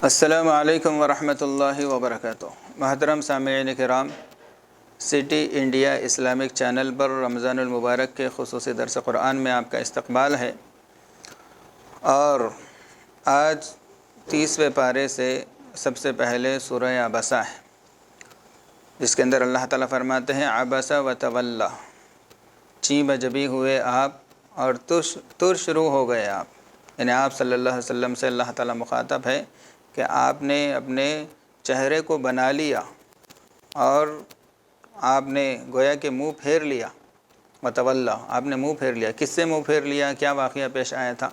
السلام علیکم ورحمۃ اللہ وبرکاتہ۔ محترم سامعین کرام، سٹی انڈیا اسلامک چینل پر رمضان المبارک کے خصوصی درس قرآن میں آپ کا استقبال ہے، اور آج 30ویں پارے سے سب سے پہلے سورہ عبسہ ہے، جس کے اندر اللہ تعالیٰ فرماتے ہیں عبس و تولی، چیں بجبی ہوئے آپ اور تر شروع ہو گئے آپ، یعنی آپ صلی اللہ علیہ وسلم سے اللہ تعالیٰ مخاطب ہے کہ آپ نے اپنے چہرے کو بنا لیا اور آپ نے گویا کہ منہ پھیر لیا، وتولی، آپ نے منہ پھیر لیا۔ کس سے منہ پھیر لیا؟ کیا واقعہ پیش آیا تھا؟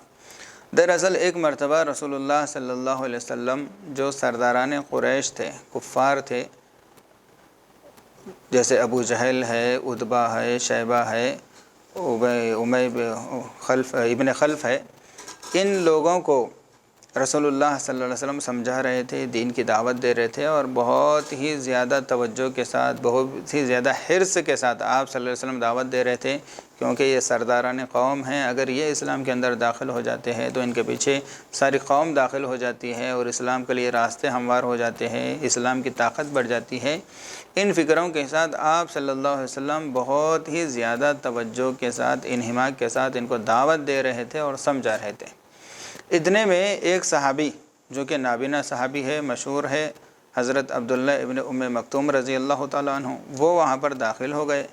دراصل ایک مرتبہ رسول اللہ صلی اللہ علیہ وسلم جو سرداران قریش تھے، کفار تھے، جیسے ابو جہل ہے، عتبہ ہے، شیبہ ہے، ابن خلف ہے، ان لوگوں کو رسول اللہ صلی اللہ علیہ وسلم سمجھا رہے تھے، دین کی دعوت دے رہے تھے، اور بہت ہی زیادہ توجہ کے ساتھ، بہت ہی زیادہ حرص کے ساتھ آپ صلی اللہ علیہ وسلم دعوت دے رہے تھے، کیونکہ یہ سرداران قوم ہیں، اگر یہ اسلام کے اندر داخل ہو جاتے ہیں تو ان کے پیچھے ساری قوم داخل ہو جاتی ہے اور اسلام کے لیے راستے ہموار ہو جاتے ہیں، اسلام کی طاقت بڑھ جاتی ہے۔ ان فکروں کے ساتھ آپ صلی اللہ علیہ وسلم بہت ہی زیادہ توجہ کے ساتھ، انہماک کے ساتھ ان کو دعوت دے رہے تھے اور سمجھا رہے تھے۔ اتنے میں ایک صحابی جو کہ نابینا صحابی ہے، مشہور ہے، حضرت عبداللہ ابن ام مکتوم رضی اللہ تعالیٰ عنہ، وہ وہاں پر داخل ہو گئے۔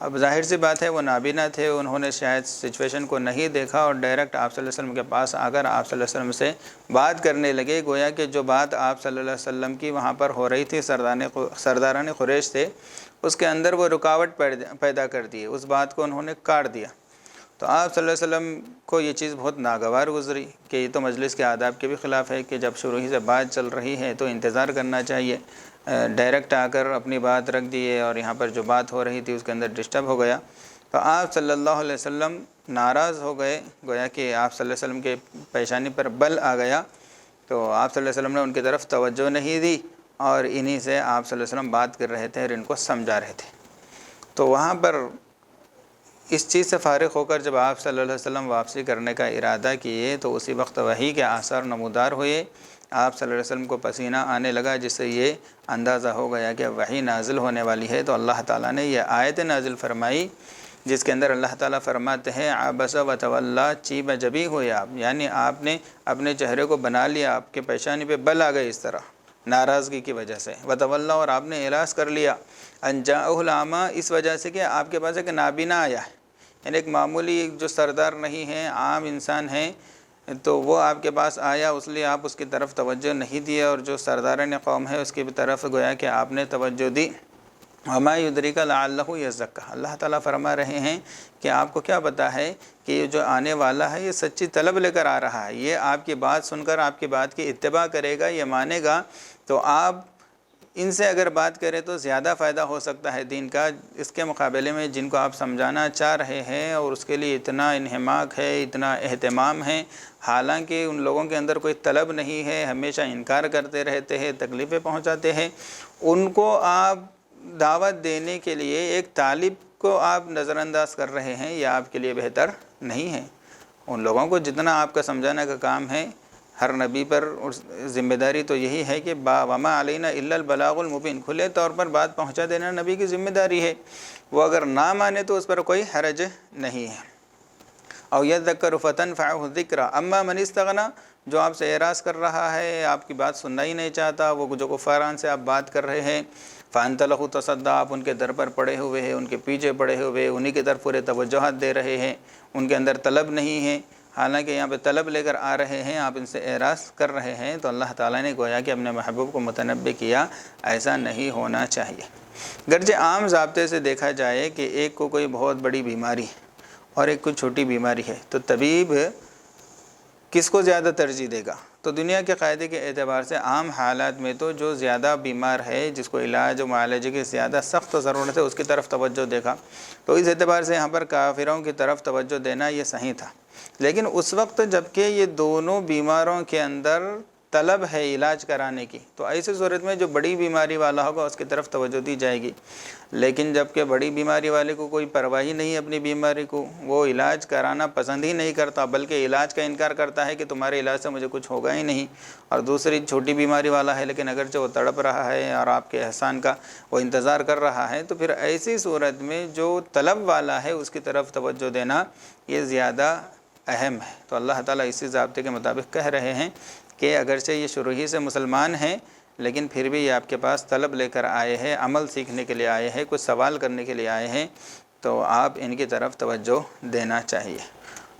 اب ظاہر سی بات ہے وہ نابینا تھے، انہوں نے شاید سچویشن کو نہیں دیکھا اور ڈائریکٹ آپ صلی اللہ علیہ وسلم کے پاس آ کر آپ صلی اللہ علیہ وسلم سے بات کرنے لگے، گویا کہ جو بات آپ صلی اللہ علیہ وسلم کی وہاں پر ہو رہی تھی، سرداران قریش تھے، اس کے اندر وہ رکاوٹ پیدا کر دی، اس بات کو انہوں نے کاٹ دیا۔ تو آپ صلی اللہ علیہ وسلم کو یہ چیز بہت ناگوار گزری کہ یہ تو مجلس کے آداب کے بھی خلاف ہے کہ جب شروع ہی سے بات چل رہی ہے تو انتظار کرنا چاہیے، ڈائریکٹ آ کر اپنی بات رکھ دیے اور یہاں پر جو بات ہو رہی تھی اس کے اندر ڈسٹرب ہو گیا۔ تو آپ صلی اللہ علیہ وسلم ناراض ہو گئے، گویا کہ آپ صلی اللہ علیہ وسلم کے پیشانی پر بل آ گیا، تو آپ صلی اللہ علیہ وسلم نے ان کی طرف توجہ نہیں دی، اور انہی سے آپ صلی اللہ علیہ وسلم بات کر رہے تھے اور ان کو سمجھا رہے تھے۔ تو وہاں پر اس چیز سے فارغ ہو کر جب آپ صلی اللہ علیہ وسلم واپسی کرنے کا ارادہ کیے تو اسی وقت وحی کے آثار نمودار ہوئے، آپ صلی اللہ علیہ وسلم کو پسینہ آنے لگا، جس سے یہ اندازہ ہو گیا کہ وحی نازل ہونے والی ہے۔ تو اللہ تعالیٰ نے یہ آیت نازل فرمائی جس کے اندر اللہ تعالیٰ فرماتے ہیں عبس و تولی، چیں بجبی ہوئے آپ، یعنی آپ نے اپنے چہرے کو بنا لیا، آپ کے پیشانی پہ بل آ گئے اس طرح ناراضگی کی وجہ سے، وتولی، اور آپ نے اعراض کر لیا، ان جاءہ الاعمی، اس وجہ سے کہ آپ کے پاس ایک نابینا آیا ہے، یعنی ایک معمولی جو سردار نہیں ہیں، عام انسان ہیں، تو وہ آپ کے پاس آیا، اس لیے آپ اس کی طرف توجہ نہیں دیے، اور جو سرداران قوم ہے اس کی طرف گویا کہ آپ نے توجہ دی۔ وما یدریک لعلہ یزکی، اللہ تعالیٰ فرما رہے ہیں کہ آپ کو کیا پتہ ہے کہ یہ جو آنے والا ہے یہ سچی طلب لے کر آ رہا ہے، یہ آپ کی بات سن کر آپ کی بات کی اتباع کرے گا، یہ مانے گا، تو آپ ان سے اگر بات کریں تو زیادہ فائدہ ہو سکتا ہے دین کا، اس کے مقابلے میں جن کو آپ سمجھانا چاہ رہے ہیں اور اس کے لیے اتنا انہماک ہے، اتنا اہتمام ہے، حالانکہ ان لوگوں کے اندر کوئی طلب نہیں ہے، ہمیشہ انکار کرتے رہتے ہیں، تکلیفیں پہنچاتے ہیں، ان کو آپ دعوت دینے کے لیے ایک طالب کو آپ نظر انداز کر رہے ہیں، یہ آپ کے لیے بہتر نہیں ہے۔ ان لوگوں کو جتنا آپ کا سمجھانے کا کام ہے، ہر نبی پر ذمہ داری تو یہی ہے کہ وما علینا الا البلاغ المبین، کھلے طور پر بات پہنچا دینا نبی کی ذمہ داری ہے، وہ اگر نہ مانے تو اس پر کوئی حرج نہیں ہے۔ او یذکر فتنفعہ الذکری اما من استغنی، جو آپ سے اعراض کر رہا ہے، آپ کی بات سننا ہی نہیں چاہتا، وہ جو کفاران سے آپ بات کر رہے ہیں، فانت لہ تصدی، آپ ان کے در پر پڑے ہوئے ہیں، ان کے پیچھے پڑے ہوئے، انہی کی طرف پورے توجہات دے رہے ہیں، ان کے اندر طلب نہیں ہے، حالانکہ یہاں پہ طلب لے کر آ رہے ہیں، آپ ان سے اعراض کر رہے ہیں، تو اللہ تعالیٰ نے گویا کہ اپنے محبوب کو متنبہ کیا ایسا نہیں ہونا چاہیے۔ گرچہ عام ضابطے سے دیکھا جائے کہ ایک کو کوئی بہت بڑی بیماری ہے اور ایک کو چھوٹی بیماری ہے، تو طبیب کس کو زیادہ ترجیح دے گا؟ تو دنیا کے قاعدے کے اعتبار سے عام حالات میں تو جو زیادہ بیمار ہے، جس کو علاج و معالجے کی زیادہ سخت ضرورت ہے، اس کی طرف توجہ دے گا۔ تو اس اعتبار سے یہاں پر کافروں کی طرف توجہ دینا یہ صحیح تھا، لیکن اس وقت جب کہ یہ دونوں بیماروں کے اندر طلب ہے علاج کرانے کی، تو ایسی صورت میں جو بڑی بیماری والا ہوگا اس کی طرف توجہ دی جائے گی۔ لیکن جب کہ بڑی بیماری والے کو کوئی پرواہ ہی نہیں اپنی بیماری کو، وہ علاج کرانا پسند ہی نہیں کرتا، بلکہ علاج کا انکار کرتا ہے کہ تمہارے علاج سے مجھے کچھ ہوگا ہی نہیں، اور دوسری چھوٹی بیماری والا ہے لیکن اگرچہ وہ تڑپ رہا ہے اور آپ کے احسان کا وہ انتظار کر رہا ہے، تو پھر ایسی صورت میں جو طلب والا ہے اس کی طرف توجہ دینا یہ زیادہ اہم ہے۔ تو اللہ تعالیٰ اسی ضابطے کے مطابق کہہ رہے ہیں کہ اگرچہ یہ شروع ہی سے مسلمان ہیں لیکن پھر بھی یہ آپ کے پاس طلب لے کر آئے ہیں، عمل سیکھنے کے لیے آئے ہیں، کچھ سوال کرنے کے لیے آئے ہیں، تو آپ ان کی طرف توجہ دینا چاہیے۔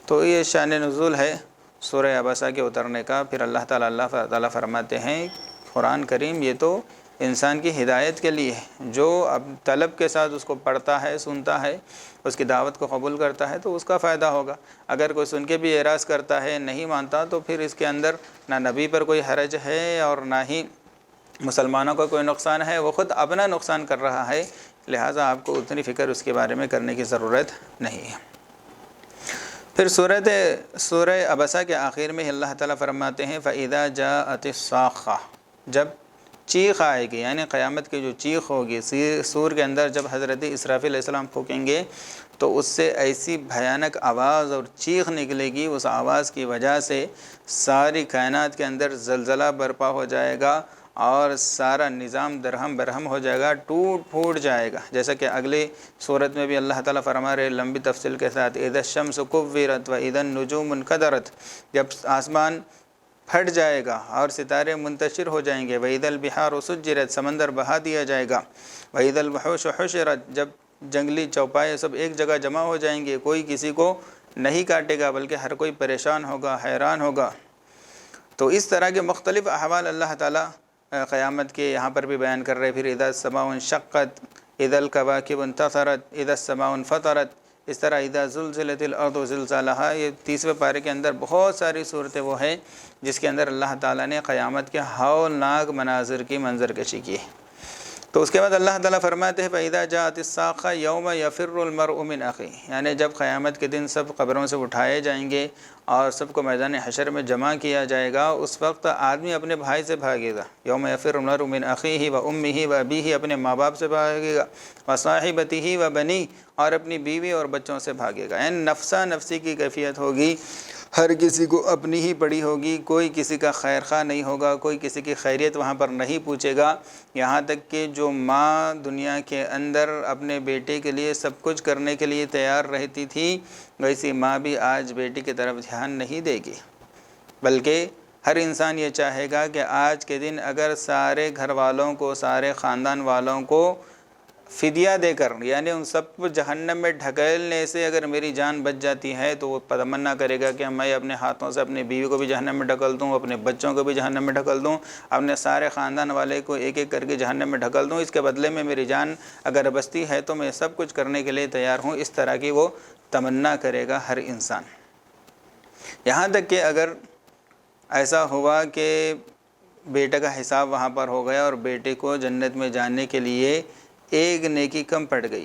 تو یہ شان نزول ہے سورہ عبسہ کے اترنے کا۔ پھر اللہ تعالیٰ فرماتے ہیں قرآن کریم یہ تو انسان کی ہدایت کے لیے ہے، جو اب طلب کے ساتھ اس کو پڑھتا ہے، سنتا ہے، اس کی دعوت کو قبول کرتا ہے تو اس کا فائدہ ہوگا۔ اگر کوئی سن کے بھی اعراض کرتا ہے، نہیں مانتا، تو پھر اس کے اندر نہ نبی پر کوئی حرج ہے اور نہ ہی مسلمانوں کا کوئی نقصان ہے، وہ خود اپنا نقصان کر رہا ہے، لہٰذا آپ کو اتنی فکر اس کے بارے میں کرنے کی ضرورت نہیں ہے۔ پھر سورہ عبسہ کے آخر میں اللہ تعالیٰ فرماتے ہیں فَإِذَا جَاءَتِ الصَّاخَّةُ، جب چیخ آئے گی، یعنی قیامت کی جو چیخ ہوگی، سور کے اندر جب حضرت اسرافیل علیہ السلام پھونکیں گے تو اس سے ایسی بھیانک آواز اور چیخ نکلے گی، اس آواز کی وجہ سے ساری کائنات کے اندر زلزلہ برپا ہو جائے گا اور سارا نظام درہم برہم ہو جائے گا، ٹوٹ پھوٹ جائے گا۔ جیسا کہ اگلی صورت میں بھی اللہ تعالیٰ فرما رہے لمبی تفصیل کے ساتھ اذا الشمس کورت واذا النجوم انکدرت، جب آسمان پھٹ جائے گا اور ستارے منتشر ہو جائیں گے، وَإِذَا الْبِحَارُ سُجِّرَتْ، سمندر بہا دیا جائے گا، وَإِذَا الْوُحُوشُ حُشِرَتْ، جب جنگلی چوپائے سب ایک جگہ جمع ہو جائیں گے، کوئی کسی کو نہیں کاٹے گا بلکہ ہر کوئی پریشان ہوگا، حیران ہوگا۔ تو اس طرح کے مختلف احوال اللہ تعالیٰ قیامت کے یہاں پر بھی بیان کر رہے۔ پھر اذا السماء انشقت، اذا الکواکب انتثرت، اذا السماء انفطرت، اس طرح اذا زلزلت الارض زلزالها، یہ 30ویں پارے کے اندر بہت ساری صورتیں وہ ہیں جس کے اندر اللہ تعالیٰ نے قیامت کے ہولناک مناظر کی منظر کشی کی ہے۔ تو اس کے بعد اللہ تعالیٰ فرماتے ہیں فَإِذَا جَاءَتِ الصَّاخَّةُ يَوْمَ يَفِرُّ الْمَرْءُ مِنْ أَخِيهِ، یعنی جب قیامت کے دن سب قبروں سے اٹھائے جائیں گے اور سب کو میدان حشر میں جمع کیا جائے گا، اس وقت آدمی اپنے بھائی سے بھاگے گا۔ یوم یفر المرء من اخیہ وامہ وابیہ، اپنے ماں باپ سے بھاگے گا، وصاحبتہ وبنیہ، اور اپنی بیوی اور بچوں سے بھاگے گا۔ یعنی نفسا نفسی کی کیفیت ہوگی، ہر کسی کو اپنی ہی پڑی ہوگی، کوئی کسی کا خیر خواہ نہیں ہوگا، کوئی کسی کی خیریت وہاں پر نہیں پوچھے گا۔ یہاں تک کہ جو ماں دنیا کے اندر اپنے بیٹے کے لیے سب کچھ کرنے کے لیے تیار رہتی تھی، ویسی ماں بھی آج بیٹی کی طرف دھیان نہیں دے گی، بلکہ ہر انسان یہ چاہے گا کہ آج کے دن اگر سارے گھر والوں کو، سارے خاندان والوں کو فدیہ دے کر، یعنی ان سب کو جہنم میں ڈھکیلنے سے اگر میری جان بچ جاتی ہے تو وہ تمنا کرے گا کہ میں اپنے ہاتھوں سے اپنی بیوی کو بھی جہنم میں ڈھکل دوں، اپنے بچوں کو بھی جہنم میں ڈھکل دوں، اپنے سارے خاندان والے کو ایک ایک کر کے جہنم میں ڈھکل دوں، اس کے بدلے میں میری جان اگر بچتی ہے تو میں سب کچھ کرنے کے لیے تیار ہوں۔ اس طرح کی وہ تمنا کرے گا ہر انسان۔ یہاں تک کہ اگر ایسا ہوا کہ بیٹے کا حساب وہاں پر ہو گیا اور بیٹے کو جنت میں جانے کے لیے ایک نیکی کم پڑ گئی،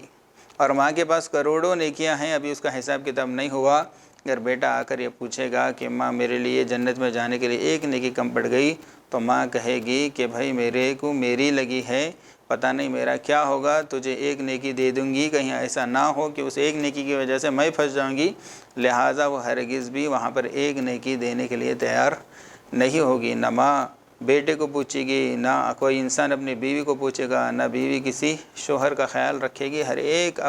اور ماں کے پاس کروڑوں نیکیاں ہیں، ابھی اس کا حساب کتاب نہیں ہوا، اگر بیٹا آ کر یہ پوچھے گا کہ ماں میرے لیے جنت میں جانے کے لیے ایک نیکی کم پڑ گئی، تو ماں کہے گی کہ بھائی میرے کو میری لگی ہے، پتہ نہیں میرا کیا ہوگا، تجھے ایک نیکی دے دوں گی، کہیں ایسا نہ ہو کہ اس ایک نیکی کی وجہ سے میں پھنس جاؤں گی، لہٰذا وہ ہرگز بھی وہاں پر ایک نیکی دینے کے لیے تیار نہیں ہوگی۔ نہ ماں بیٹے کو پوچھے گی، نہ کوئی انسان اپنی بیوی کو پوچھے گا، نہ بیوی کسی شوہر کا خیال رکھے گی، ہر ایک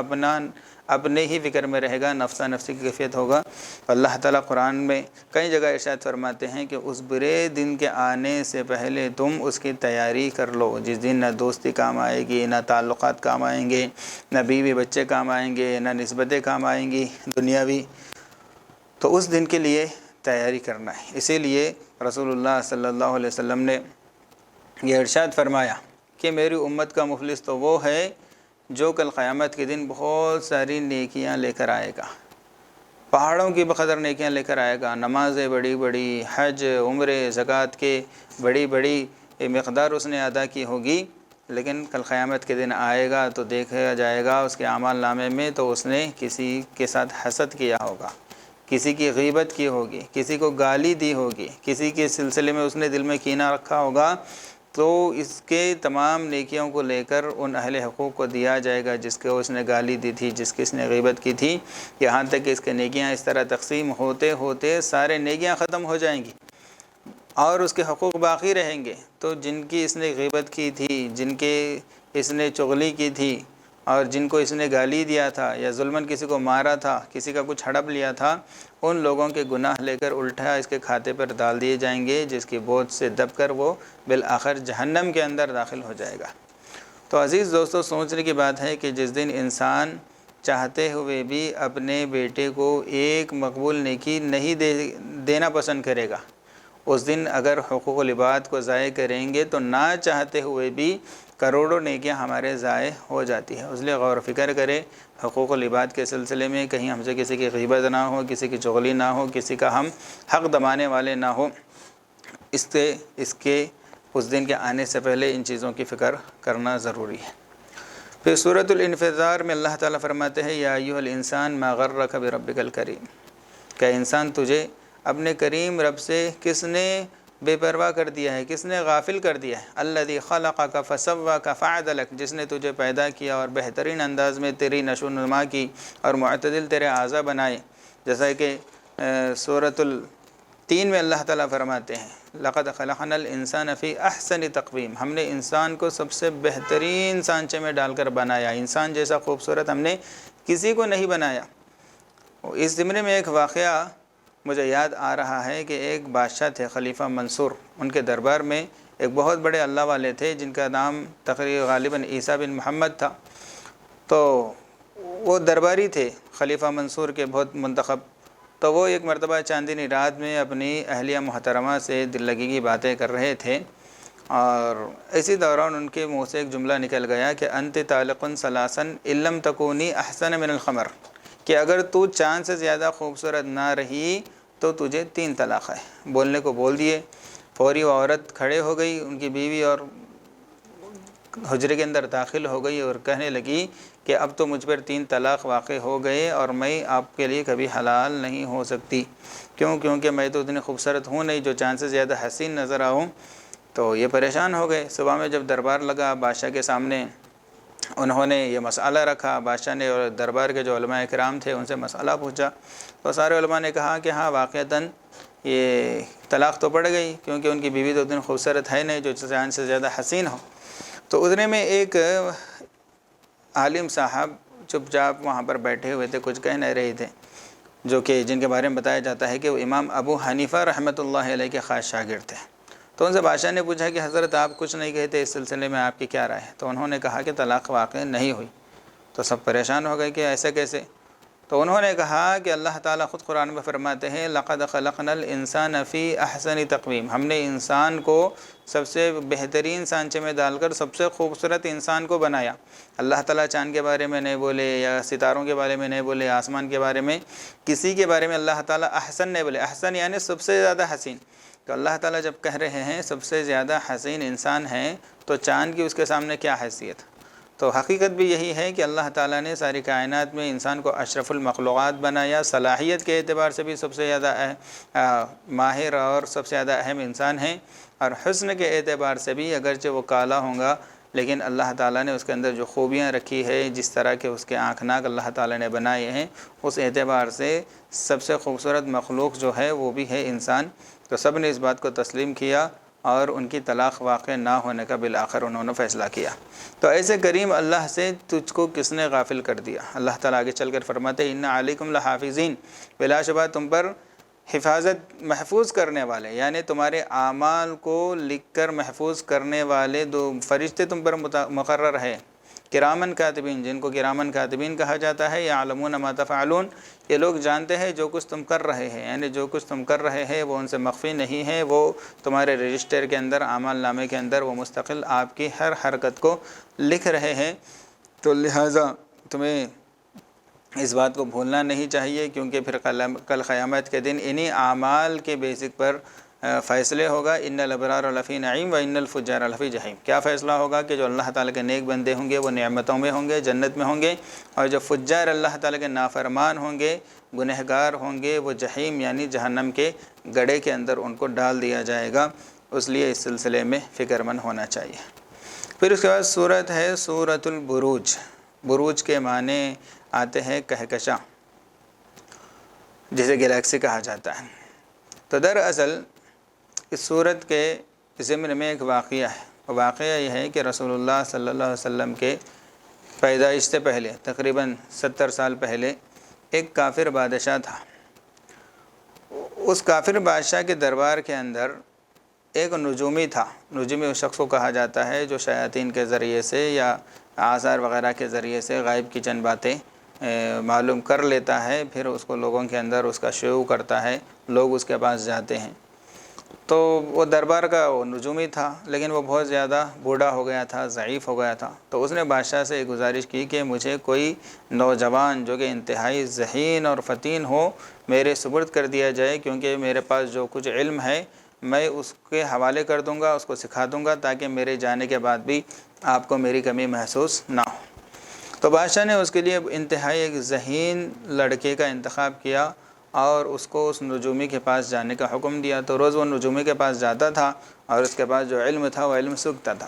اپنے ہی فکر میں رہے گا، نفسا نفسی کی کیفیت ہوگا۔ اللہ تعالیٰ قرآن میں کئی جگہ ارشاد فرماتے ہیں کہ اس برے دن کے آنے سے پہلے تم اس کی تیاری کر لو، جس دن نہ دوستی کام آئے گی، نہ تعلقات کام آئیں گے، نہ بیوی بچے کام آئیں گے، نہ نسبتیں کام آئیں گی دنیاوی، تو اس دن کے لیے تیاری کرنا ہے۔ اسی لیے رسول اللہ صلی اللہ علیہ وسلم نے یہ ارشاد فرمایا کہ میری امت کا مفلس تو وہ ہے جو کل قیامت کے دن بہت ساری نیکیاں لے کر آئے گا، پہاڑوں کی بقدر نیکیاں لے کر آئے گا، نمازیں بڑی بڑی، حج، عمرے، زکوٰۃ کے بڑی بڑی مقدار اس نے ادا کی ہوگی، لیکن کل قیامت کے دن آئے گا تو دیکھا جائے گا اس کے اعمال نامے میں تو اس نے کسی کے ساتھ حسد کیا ہوگا، کسی کی غیبت کی ہوگی، کسی کو گالی دی ہوگی، کسی کے سلسلے میں اس نے دل میں کینہ رکھا ہوگا، تو اس کے تمام نیکیوں کو لے کر ان اہل حقوق کو دیا جائے گا جس کو اس نے گالی دی تھی، جس کی اس نے غیبت کی تھی، یہاں تک کہ اس کے نیکیاں اس طرح تقسیم ہوتے ہوتے سارے نیکیاں ختم ہو جائیں گی اور اس کے حقوق باقی رہیں گے۔ تو جن کی اس نے غیبت کی تھی، جن کے اس نے چغلی کی تھی، اور جن کو اس نے گالی دیا تھا یا ظلماً کسی کو مارا تھا، کسی کا کچھ ہڑپ لیا تھا، ان لوگوں کے گناہ لے کر الٹا اس کے کھاتے پر ڈال دیے جائیں گے، جس کی بوجھ سے دب کر وہ بالآخر جہنم کے اندر داخل ہو جائے گا۔ تو عزیز دوستو، سوچنے کی بات ہے کہ جس دن انسان چاہتے ہوئے بھی اپنے بیٹے کو ایک مقبول نیکی نہیں دینا پسند کرے گا، اس دن اگر حقوق العباد کو ضائع کریں گے تو نہ چاہتے ہوئے بھی کروڑوں نیکیاں ہمارے ضائع ہو جاتی ہیں۔ اس لیے غور و فکر کرے حقوق العباد کے سلسلے میں، کہیں ہم سے کسی کی غیبت نہ ہو، کسی کی چغلی نہ ہو، کسی کا ہم حق دبانے والے نہ ہو۔ اس کے اس دن کے آنے سے پہلے ان چیزوں کی فکر کرنا ضروری ہے۔ پھر سورۃ الانفطار میں اللہ تعالیٰ فرماتے ہیں یا ایھا الانسان ما غرک بربک الکریم، کہ انسان تجھے اپنے کریم رب سے کس نے بے پرواہ کر دیا ہے، کس نے غافل کر دیا ہے؟ الذی خلقک فسواک فعدلک، جس نے تجھے پیدا کیا اور بہترین انداز میں تیری نشو و نما کی اور معتدل تیرے اعضاء بنائے، جیسا کہ سورۃ التین میں اللہ تعالیٰ فرماتے ہیں لقد خلقنا الانسان فی احسن تقویم، ہم نے انسان کو سب سے بہترین سانچے میں ڈال کر بنایا، انسان جیسا خوبصورت ہم نے کسی کو نہیں بنایا۔ اس زمرے میں ایک واقعہ مجھے یاد آ رہا ہے کہ ایک بادشاہ تھے خلیفہ منصور، ان کے دربار میں ایک بہت بڑے اللہ والے تھے جن کا نام تقریباً غالباً عیسیٰ بن محمد تھا۔ تو وہ درباری تھے خلیفہ منصور کے بہت منتخب۔ تو وہ ایک مرتبہ چاندنی رات میں اپنی اہلیہ محترمہ سے دل لگی کی باتیں کر رہے تھے، اور اسی دوران ان کے منہ سے ایک جملہ نکل گیا کہ انت طالق ثلاثا ان لم تکونی احسن من القمر، کہ اگر تو چاند سے زیادہ خوبصورت نہ رہی تو تجھے 3 طلاق ہے۔ بولنے کو بول دیے، فوری وہ عورت کھڑے ہو گئی، ان کی بیوی، اور حجرے کے اندر داخل ہو گئی اور کہنے لگی کہ اب تو مجھ پر 3 طلاق واقع ہو گئے اور میں آپ کے لیے کبھی حلال نہیں ہو سکتی۔ کیونکہ میں تو اتنی خوبصورت ہوں نہیں جو چاند سے زیادہ حسین نظر آؤں۔ تو یہ پریشان ہو گئے۔ صبح میں جب دربار لگا بادشاہ کے سامنے، انہوں نے یہ مسئلہ رکھا، بادشاہ نے اور دربار کے جو علماء کرام تھے ان سے مسئلہ پوچھا، تو سارے علماء نے کہا کہ ہاں واقعتاً یہ طلاق تو پڑ گئی، کیونکہ ان کی بیوی تو اتنی خوبصورت ہے نہیں جو چاند سے زیادہ حسین ہو۔ تو اتنے میں ایک عالم صاحب چپ چاپ وہاں پر بیٹھے ہوئے تھے، کچھ کہہ نہیں رہے تھے، جو کہ جن کے بارے میں بتایا جاتا ہے کہ وہ امام ابو حنیفہ رحمۃ اللہ علیہ کے خاص شاگرد تھے۔ تو ان سے بادشاہ نے پوچھا کہ حضرت آپ کچھ نہیں کہتے، اس سلسلے میں آپ کی کیا رائے ہے؟ تو انہوں نے کہا کہ طلاق واقع نہیں ہوئی۔ تو سب پریشان ہو گئے کہ ایسا کیسے؟ تو انہوں نے کہا کہ اللہ تعالیٰ خود قرآن میں فرماتے ہیں لقد خلقنا الانسان فی احسن تقویم، ہم نے انسان کو سب سے بہترین سانچے میں ڈال کر سب سے خوبصورت انسان کو بنایا۔ اللہ تعالیٰ چاند کے بارے میں نہیں بولے، یا ستاروں کے بارے میں نہیں بولے، آسمان کے بارے میں، کسی کے بارے میں اللہ تعالیٰ احسن نہیں بولے۔ احسن یعنی سب سے زیادہ حسین۔ تو اللہ تعالیٰ جب کہہ رہے ہیں سب سے زیادہ حسین انسان ہیں، تو چاند کی اس کے سامنے کیا حیثیت؟ تو حقیقت بھی یہی ہے کہ اللہ تعالیٰ نے ساری کائنات میں انسان کو اشرف المخلوقات بنایا، صلاحیت کے اعتبار سے بھی سب سے زیادہ ماہر اور سب سے زیادہ اہم انسان ہیں، اور حسن کے اعتبار سے بھی اگرچہ وہ کالا ہوں گا لیکن اللہ تعالیٰ نے اس کے اندر جو خوبیاں رکھی ہے، جس طرح کے اس کے آنکھ ناک اللہ تعالیٰ نے بنائے ہیں، اس اعتبار سے سب سے خوبصورت مخلوق جو ہے وہ بھی ہے انسان۔ تو سب نے اس بات کو تسلیم کیا اور ان کی طلاق واقع نہ ہونے کا بالآخر انہوں نے فیصلہ کیا۔ تو ایسے کریم اللہ سے تجھ کو کس نے غافل کر دیا؟ اللہ تعالیٰ آگے چل کر فرماتے ان علیکم لحافظین، بلا شبہ تم پر حفاظت محفوظ کرنے والے، یعنی تمہارے اعمال کو لکھ کر محفوظ کرنے والے 2 فرشتے تم پر مقرر ہے، کرامن کاتبین، جن کو کرامن کاتبین کہا جاتا ہے، یعلمون ما تفعلون، یہ لوگ جانتے ہیں جو کچھ تم کر رہے ہیں، یعنی جو کچھ تم کر رہے ہیں وہ ان سے مخفی نہیں ہے، وہ تمہارے رجسٹر کے اندر، اعمال نامے کے اندر وہ مستقل آپ کی ہر حرکت کو لکھ رہے ہیں۔ تو لہٰذا تمہیں اس بات کو بھولنا نہیں چاہیے، کیونکہ پھر کل قیامت کے دن انہی اعمال کے بیسک پر فیصلے ہوگا، ان الابرار لفی نعیم و ان الفجار لفی جحیم۔ کیا فیصلہ ہوگا کہ جو اللہ تعالیٰ کے نیک بندے ہوں گے وہ نعمتوں میں ہوں گے، جنت میں ہوں گے، اور جو فجار اللہ تعالیٰ کے نافرمان ہوں گے، گنہگار ہوں گے، وہ جحیم یعنی جہنم کے گڑھے کے اندر ان کو ڈال دیا جائے گا۔ اس لیے اس سلسلے میں فکر مند ہونا چاہیے۔ پھر اس کے بعد صورت ہے سورۃ البروج۔ بروج کے معنی آتے ہیں کہکشاں، جسے گلیکسی کہا جاتا ہے۔ تو دراصل اس صورت کے ضمن میں ایک واقعہ ہے۔ واقعہ یہ ہے کہ رسول اللہ صلی اللہ علیہ وسلم کے پیدائش سے پہلے تقریباً 70 سال پہلے ایک کافر بادشاہ تھا۔ اس کافر بادشاہ کے دربار کے اندر ایک نجومی تھا۔ نجومی اس شخص کو کہا جاتا ہے جو شیاطین کے ذریعے سے یا آثار وغیرہ کے ذریعے سے غائب کی چند باتیں معلوم کر لیتا ہے، پھر اس کو لوگوں کے اندر اس کا شیوع کرتا ہے، لوگ اس کے پاس جاتے ہیں۔ تو وہ دربار کا وہ نجومی تھا، لیکن وہ بہت زیادہ بوڑھا ہو گیا تھا، ضعیف ہو گیا تھا۔ تو اس نے بادشاہ سے ایک گزارش کی کہ مجھے کوئی نوجوان جو کہ انتہائی ذہین اور فطین ہو میرے سپرد کر دیا جائے، کیونکہ میرے پاس جو کچھ علم ہے میں اس کے حوالے کر دوں گا، اس کو سکھا دوں گا، تاکہ میرے جانے کے بعد بھی آپ کو میری کمی محسوس نہ ہو۔ تو بادشاہ نے اس کے لیے انتہائی ایک ذہین لڑکے کا انتخاب کیا اور اس کو اس نجومی کے پاس جانے کا حکم دیا۔ تو روز وہ نجومی کے پاس جاتا تھا اور اس کے پاس جو علم تھا وہ علم سیکھتا تھا۔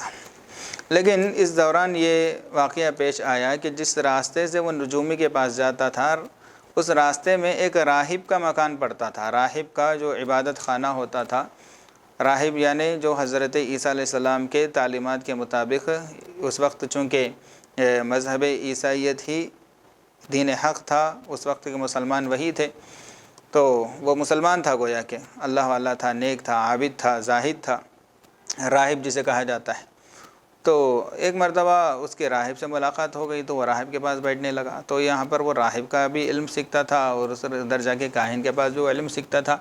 لیکن اس دوران یہ واقعہ پیش آیا کہ جس راستے سے وہ نجومی کے پاس جاتا تھا اس راستے میں ایک راہب کا مکان پڑتا تھا۔ راہب کا جو عبادت خانہ ہوتا تھا، راہب یعنی جو حضرت عیسیٰ علیہ السلام کے تعلیمات کے مطابق، اس وقت چونکہ مذہب عیسائیت ہی دین حق تھا، اس وقت کے مسلمان وہی تھے، تو وہ مسلمان تھا، گویا کہ اللہ والا تھا، نیک تھا، عابد تھا، زاہد تھا، راہب جسے کہا جاتا ہے۔ تو ایک مرتبہ اس کے راہب سے ملاقات ہو گئی تو وہ راہب کے پاس بیٹھنے لگا۔ تو یہاں پر وہ راہب کا بھی علم سیکھتا تھا اور اس ادھر جا کے کاہن کے پاس بھی وہ علم سیکھتا تھا،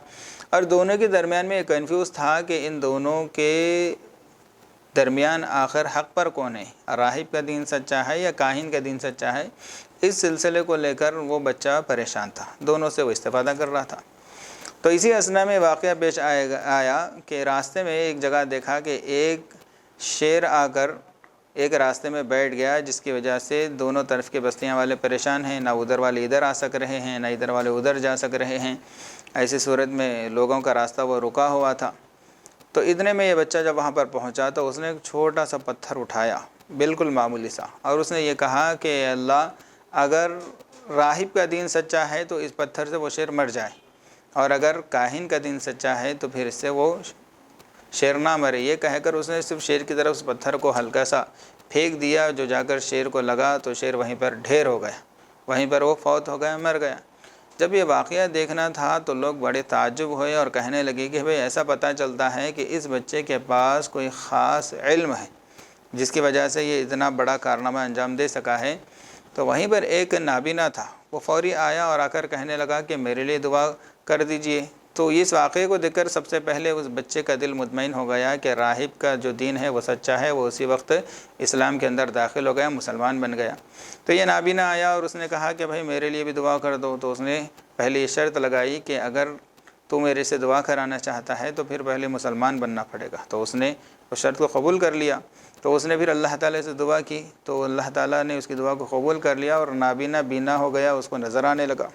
اور دونوں کے درمیان میں ایک کنفیوز تھا کہ ان دونوں کے درمیان آخر حق پر کون ہے، راہب کا دین سچا ہے یا کاہن کا دین سچا ہے۔ اس سلسلے کو لے کر وہ بچہ پریشان تھا، دونوں سے وہ استفادہ کر رہا تھا۔ تو اسی اثنا میں واقعہ پیش آیا کہ راستے میں ایک جگہ دیکھا کہ ایک شیر آ کر ایک راستے میں بیٹھ گیا، جس کی وجہ سے دونوں طرف کے بستیاں والے پریشان ہیں، نہ ادھر والے ادھر آ سک رہے ہیں، نہ ادھر والے ادھر جا سک رہے ہیں۔ ایسی صورت میں لوگوں کا راستہ وہ رکا ہوا تھا۔ تو اتنے میں یہ بچہ جب وہاں پر پہنچا تو اس نے ایک چھوٹا سا پتھر اٹھایا، بالکل معمولی سا، اور اس نے یہ کہا کہ اللہ، اگر راہب کا دین سچا ہے تو اس پتھر سے وہ شیر مر جائے، اور اگر کاہن کا دین سچا ہے تو پھر اس سے وہ شیر نہ مرے۔ یہ کہہ کر اس نے صرف شیر کی طرف اس پتھر کو ہلکا سا پھینک دیا، جو جا کر شیر کو لگا تو شیر وہیں پر ڈھیر ہو گیا، وہیں پر وہ فوت ہو گیا، مر گیا۔ جب یہ واقعہ دیکھنا تھا تو لوگ بڑے تعجب ہوئے اور کہنے لگے کہ بھئی ایسا پتہ چلتا ہے کہ اس بچے کے پاس کوئی خاص علم ہے جس کی وجہ سے یہ اتنا بڑا کارنامہ انجام دے سکا ہے۔ تو وہیں پر ایک نابینا تھا، وہ فوری آیا اور آ کر کہنے لگا کہ میرے لیے دعا کر دیجئے۔ تو اس واقعے کو دیکھ کر سب سے پہلے اس بچے کا دل مطمئن ہو گیا کہ راہب کا جو دین ہے وہ سچا ہے۔ وہ اسی وقت اسلام کے اندر داخل ہو گیا، مسلمان بن گیا۔ تو یہ نابینا آیا اور اس نے کہا کہ بھائی میرے لیے بھی دعا کر دو۔ تو اس نے پہلے یہ شرط لگائی کہ اگر تو میرے سے دعا کرانا چاہتا ہے تو پھر پہلے مسلمان بننا پڑے گا۔ تو اس نے اس شرط کو قبول کر لیا۔ تو اس نے پھر اللہ تعالیٰ سے دعا کی تو اللہ تعالیٰ نے اس کی دعا کو قبول کر لیا اور نابینا بینا ہو گیا، اس کو نظر آنے لگا۔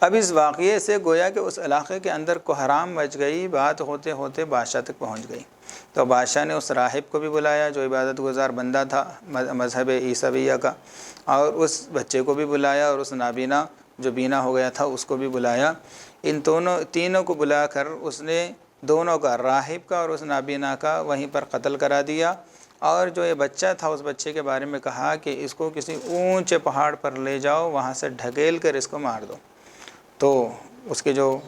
اب اس واقعے سے گویا کہ اس علاقے کے اندر کوحرام مچ گئی، بات ہوتے ہوتے بادشاہ تک پہنچ گئی۔ تو بادشاہ نے اس راہب کو بھی بلایا جو عبادت گزار بندہ تھا مذہب عیسویہ کا، اور اس بچے کو بھی بلایا، اور اس نابینا جو بینا ہو گیا تھا اس کو بھی بلایا۔ ان تینوں کو بلا کر اس نے دونوں کا، راہب کا اور اس نابینا کا، وہیں پر قتل کرا دیا۔ اور جو یہ بچہ تھا اس بچے کے بارے میں کہا کہ اس کو کسی اونچے پہاڑ پر لے جاؤ، وہاں سے ڈھکیل کر اس کو مار دو۔ تو اس کے جو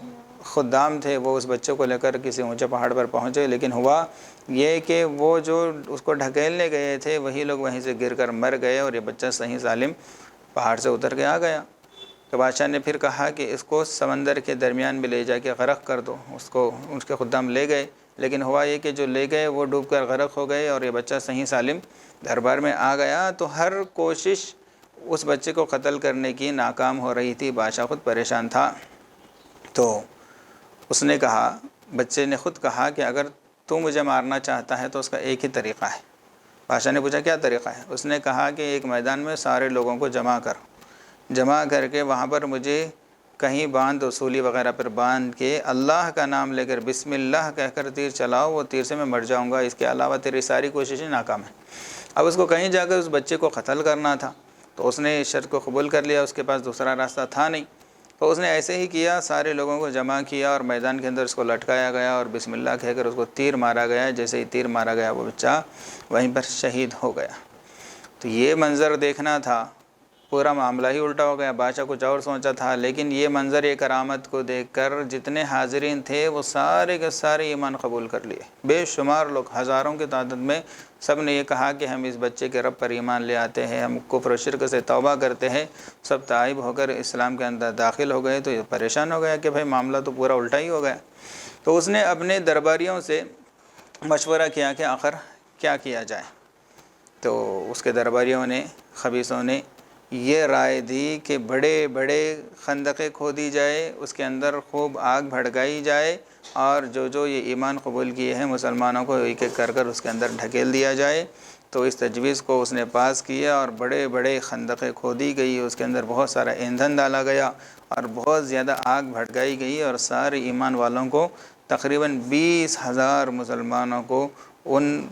خدام تھے وہ اس بچے کو لے کر کسی اونچے پہاڑ پر پہنچے، لیکن ہوا یہ کہ وہ جو اس کو ڈھکیلنے گئے تھے وہی لوگ وہیں سے گر کر مر گئے، اور یہ بچہ صحیح سالم پہاڑ سے اتر کے آ گیا۔ تو بادشاہ نے پھر کہا کہ اس کو سمندر کے درمیان میں لے جا کے غرق کر دو۔ اس کے خدام لے گئے، لیکن ہوا یہ کہ جو لے گئے وہ ڈوب کر غرق ہو گئے، اور یہ بچہ صحیح سالم دربار میں آ گیا۔ تو ہر کوشش اس بچے کو قتل کرنے کی ناکام ہو رہی تھی، بادشاہ خود پریشان تھا۔ تو اس نے کہا بچے نے خود کہا کہ اگر تو مجھے مارنا چاہتا ہے تو اس کا ایک ہی طریقہ ہے۔ بادشاہ نے پوچھا کیا طریقہ ہے؟ اس نے کہا کہ ایک میدان میں سارے لوگوں کو جمع کر کے وہاں پر مجھے کہیں باندھ اصولی وغیرہ پر باندھ کے اللہ کا نام لے کر بسم اللہ کہہ کر تیر چلاؤ، وہ تیر سے میں مر جاؤں گا، اس کے علاوہ تیری ساری کوششیں ناکام ہیں۔ اب اس کو کہیں جا کر اس بچے کو قتل کرنا تھا، تو اس نے اس شرط کو قبول کر لیا، اس کے پاس دوسرا راستہ تھا نہیں، تو اس نے ایسے ہی کیا، سارے لوگوں کو جمع کیا اور میدان کے اندر اس کو لٹکایا گیا اور بسم اللہ کہہ کر اس کو تیر مارا گیا۔ جیسے ہی تیر مارا گیا وہ بچہ وہیں پر شہید ہو گیا۔ تو یہ منظر دیکھنا تھا، پورا معاملہ ہی الٹا ہو گیا۔ بادشاہ کچھ اور سوچا تھا، لیکن یہ منظر، یہ کرامت کو دیکھ کر جتنے حاضرین تھے وہ سارے کے سارے ایمان قبول کر لیے۔ بے شمار لوگ، ہزاروں کی تعداد میں، سب نے یہ کہا کہ ہم اس بچے کے رب پر ایمان لے آتے ہیں، ہم کفر و شرک سے توبہ کرتے ہیں۔ سب تائب ہو کر اسلام کے اندر داخل ہو گئے۔ تو یہ پریشان ہو گیا کہ بھائی معاملہ تو پورا الٹا ہی ہو گیا۔ تو اس نے اپنے درباریوں سے مشورہ کیا کہ آخر کیا کیا جائے۔ تو اس کے درباریوں نے، خبیثوں نے یہ رائے دی کہ بڑے بڑے خندقیں کھودی جائے، اس کے اندر خوب آگ بھڑکائی جائے، اور جو یہ ایمان قبول کیے ہیں مسلمانوں کو ایک ایک کر کر اس کے اندر ڈھکیل دیا جائے۔ تو اس تجویز کو اس نے پاس کیا اور بڑے بڑے خندقیں کھودی گئی، اس کے اندر بہت سارا ایندھن ڈالا گیا اور بہت زیادہ آگ بھڑکائی گئی، اور سارے ایمان والوں کو، تقریباً 20,000 مسلمانوں کو ان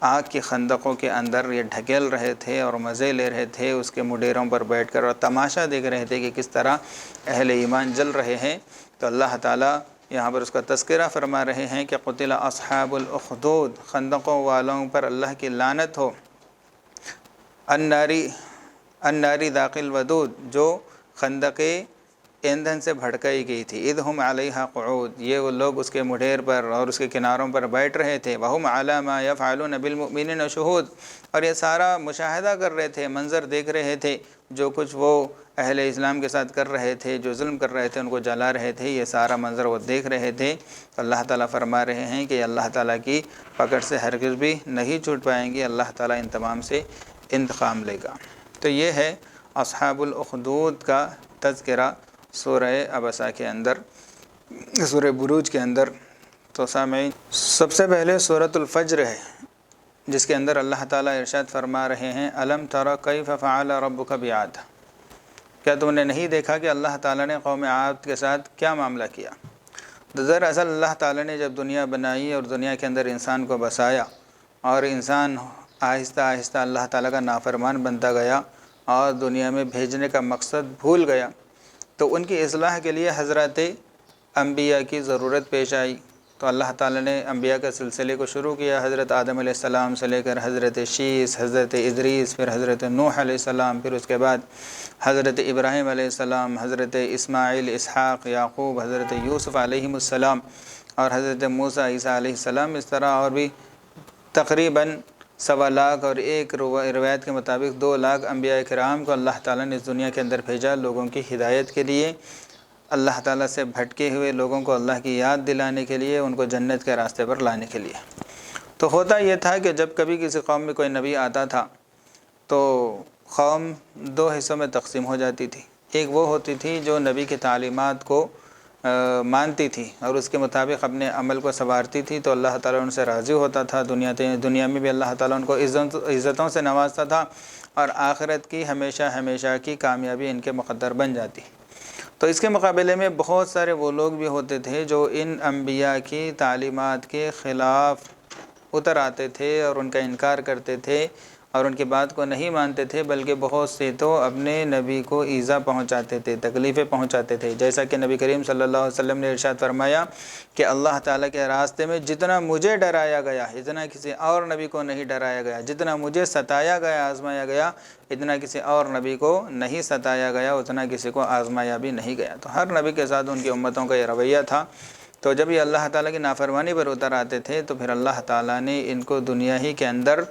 آگ کی خندقوں کے اندر یہ ڈھکیل رہے تھے اور مزے لے رہے تھے، اس کے مڈیروں پر بیٹھ کر، اور تماشا دیکھ رہے تھے کہ کس طرح اہل ایمان جل رہے ہیں۔ تو اللہ تعالیٰ یہاں پر اس کا تذکرہ فرما رہے ہیں کہ قتل اصحاب الاخدود، خندقوں والوں پر اللہ کی لعنت ہو، الناری ذاق الودود، جو خندقیں ایندھن سے بھڑکائی گئی تھی، اذ ہم علیہا قعود، یہ وہ لوگ اس کے مڈیر پر اور اس کے کناروں پر بیٹھ رہے تھے، وہم علی ما یفعلون بالمؤمنین شہود، اور یہ سارا مشاہدہ کر رہے تھے، منظر دیکھ رہے تھے، جو کچھ وہ اہل اسلام کے ساتھ کر رہے تھے، جو ظلم کر رہے تھے، ان کو جلا رہے تھے، یہ سارا منظر وہ دیکھ رہے تھے۔ اللہ تعالیٰ فرما رہے ہیں کہ اللہ تعالیٰ کی پکڑ سے ہرگز بھی نہیں چھوٹ پائیں گے، اللہ تعالیٰ ان تمام سے انتقام لے گا۔ تو یہ ہے اصحاب الاخدود کا تذکرہ سورہ عبسہ کے اندر، سورہ بروج کے اندر۔ تو سامعین، سب سے پہلے سورۃ الفجر ہے، جس کے اندر اللہ تعالیٰ ارشاد فرما رہے ہیں الم تر کیف فعل ربک بعاد، کیا تم نے نہیں دیکھا کہ اللہ تعالیٰ نے قوم عاد کے ساتھ کیا معاملہ کیا؟ دراصل اللہ تعالیٰ نے جب دنیا بنائی اور دنیا کے اندر انسان کو بسایا، اور انسان آہستہ آہستہ اللہ تعالیٰ کا نافرمان بنتا گیا اور دنیا میں بھیجنے کا مقصد بھول گیا، تو ان کی اصلاح کے لیے حضرات انبیاء کی ضرورت پیش آئی۔ تو اللہ تعالیٰ نے انبیاء کے سلسلے کو شروع کیا، حضرت آدم علیہ السلام سے لے کر حضرت شیس، حضرت ادریس، پھر حضرت نوح علیہ السلام، پھر اس کے بعد حضرت ابراہیم علیہ السلام، حضرت اسماعیل، اسحاق، یعقوب، حضرت یوسف علیہ السلام، اور حضرت موسیٰ، عیسیٰ علیہ السلام، اس طرح اور بھی تقریباً 1.25 لاکھ، اور ایک روایت کے مطابق 2 لاکھ انبیاء کرام کو اللہ تعالیٰ نے اس دنیا کے اندر بھیجا، لوگوں کی ہدایت کے لیے، اللہ تعالیٰ سے بھٹکے ہوئے لوگوں کو اللہ کی یاد دلانے کے لیے، ان کو جنت کے راستے پر لانے کے لیے۔ تو ہوتا یہ تھا کہ جب کبھی کسی قوم میں کوئی نبی آتا تھا تو قوم 2 حصوں میں تقسیم ہو جاتی تھی۔ ایک وہ ہوتی تھی جو نبی کی تعلیمات کو مانتی تھی اور اس کے مطابق اپنے عمل کو سنوارتی تھی، تو اللہ تعالیٰ ان سے راضی ہوتا تھا، دنیا میں بھی اللہ تعالیٰ ان کو عزتوں سے نوازتا تھا، اور آخرت کی ہمیشہ کی کامیابی ان کے مقدر بن جاتی۔ تو اس کے مقابلے میں بہت سارے وہ لوگ بھی ہوتے تھے جو ان انبیاء کی تعلیمات کے خلاف اتر آتے تھے اور ان کا انکار کرتے تھے اور ان کی بات کو نہیں مانتے تھے، بلکہ بہت سے تو اپنے نبی کو ایذا پہنچاتے تھے، تکلیفیں پہنچاتے تھے، جیسا کہ نبی کریم صلی اللہ علیہ وسلم نے ارشاد فرمایا کہ اللہ تعالیٰ کے راستے میں جتنا مجھے ڈرایا گیا اتنا کسی اور نبی کو نہیں ڈرایا گیا، جتنا مجھے ستایا گیا، آزمایا گیا، اتنا کسی اور نبی کو نہیں ستایا گیا، اتنا کسی کو آزمایا بھی نہیں گیا۔ تو ہر نبی کے ساتھ ان کی امتوں کا یہ رویہ تھا۔ تو جب یہ اللہ تعالیٰ کی نافرمانی پر اتر آتے تھے تو پھر اللہ تعالیٰ نے ان کو دنیا ہی کے اندر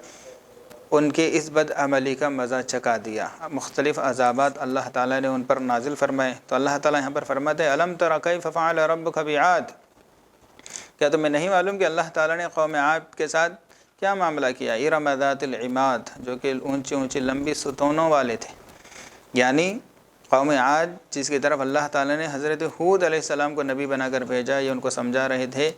ان کے اس بد عملی کا مزہ چکھا دیا، مختلف عذابات اللہ تعالیٰ نے ان پر نازل فرمائے۔ تو اللہ تعالیٰ یہاں پر فرماتے ہیں الم تر کیف فعل ربک بعاد، کیا تمہیں نہیں معلوم کہ اللہ تعالیٰ نے قوم عاد کے ساتھ کیا معاملہ کیا؟ ارم ذات العماد، جو کہ اونچی اونچی لمبی ستونوں والے تھے، یعنی قوم عاد جس کی طرف اللہ تعالیٰ نے حضرت ہود علیہ السلام کو نبی بنا کر بھیجا، یہ ان کو سمجھا رہے تھے،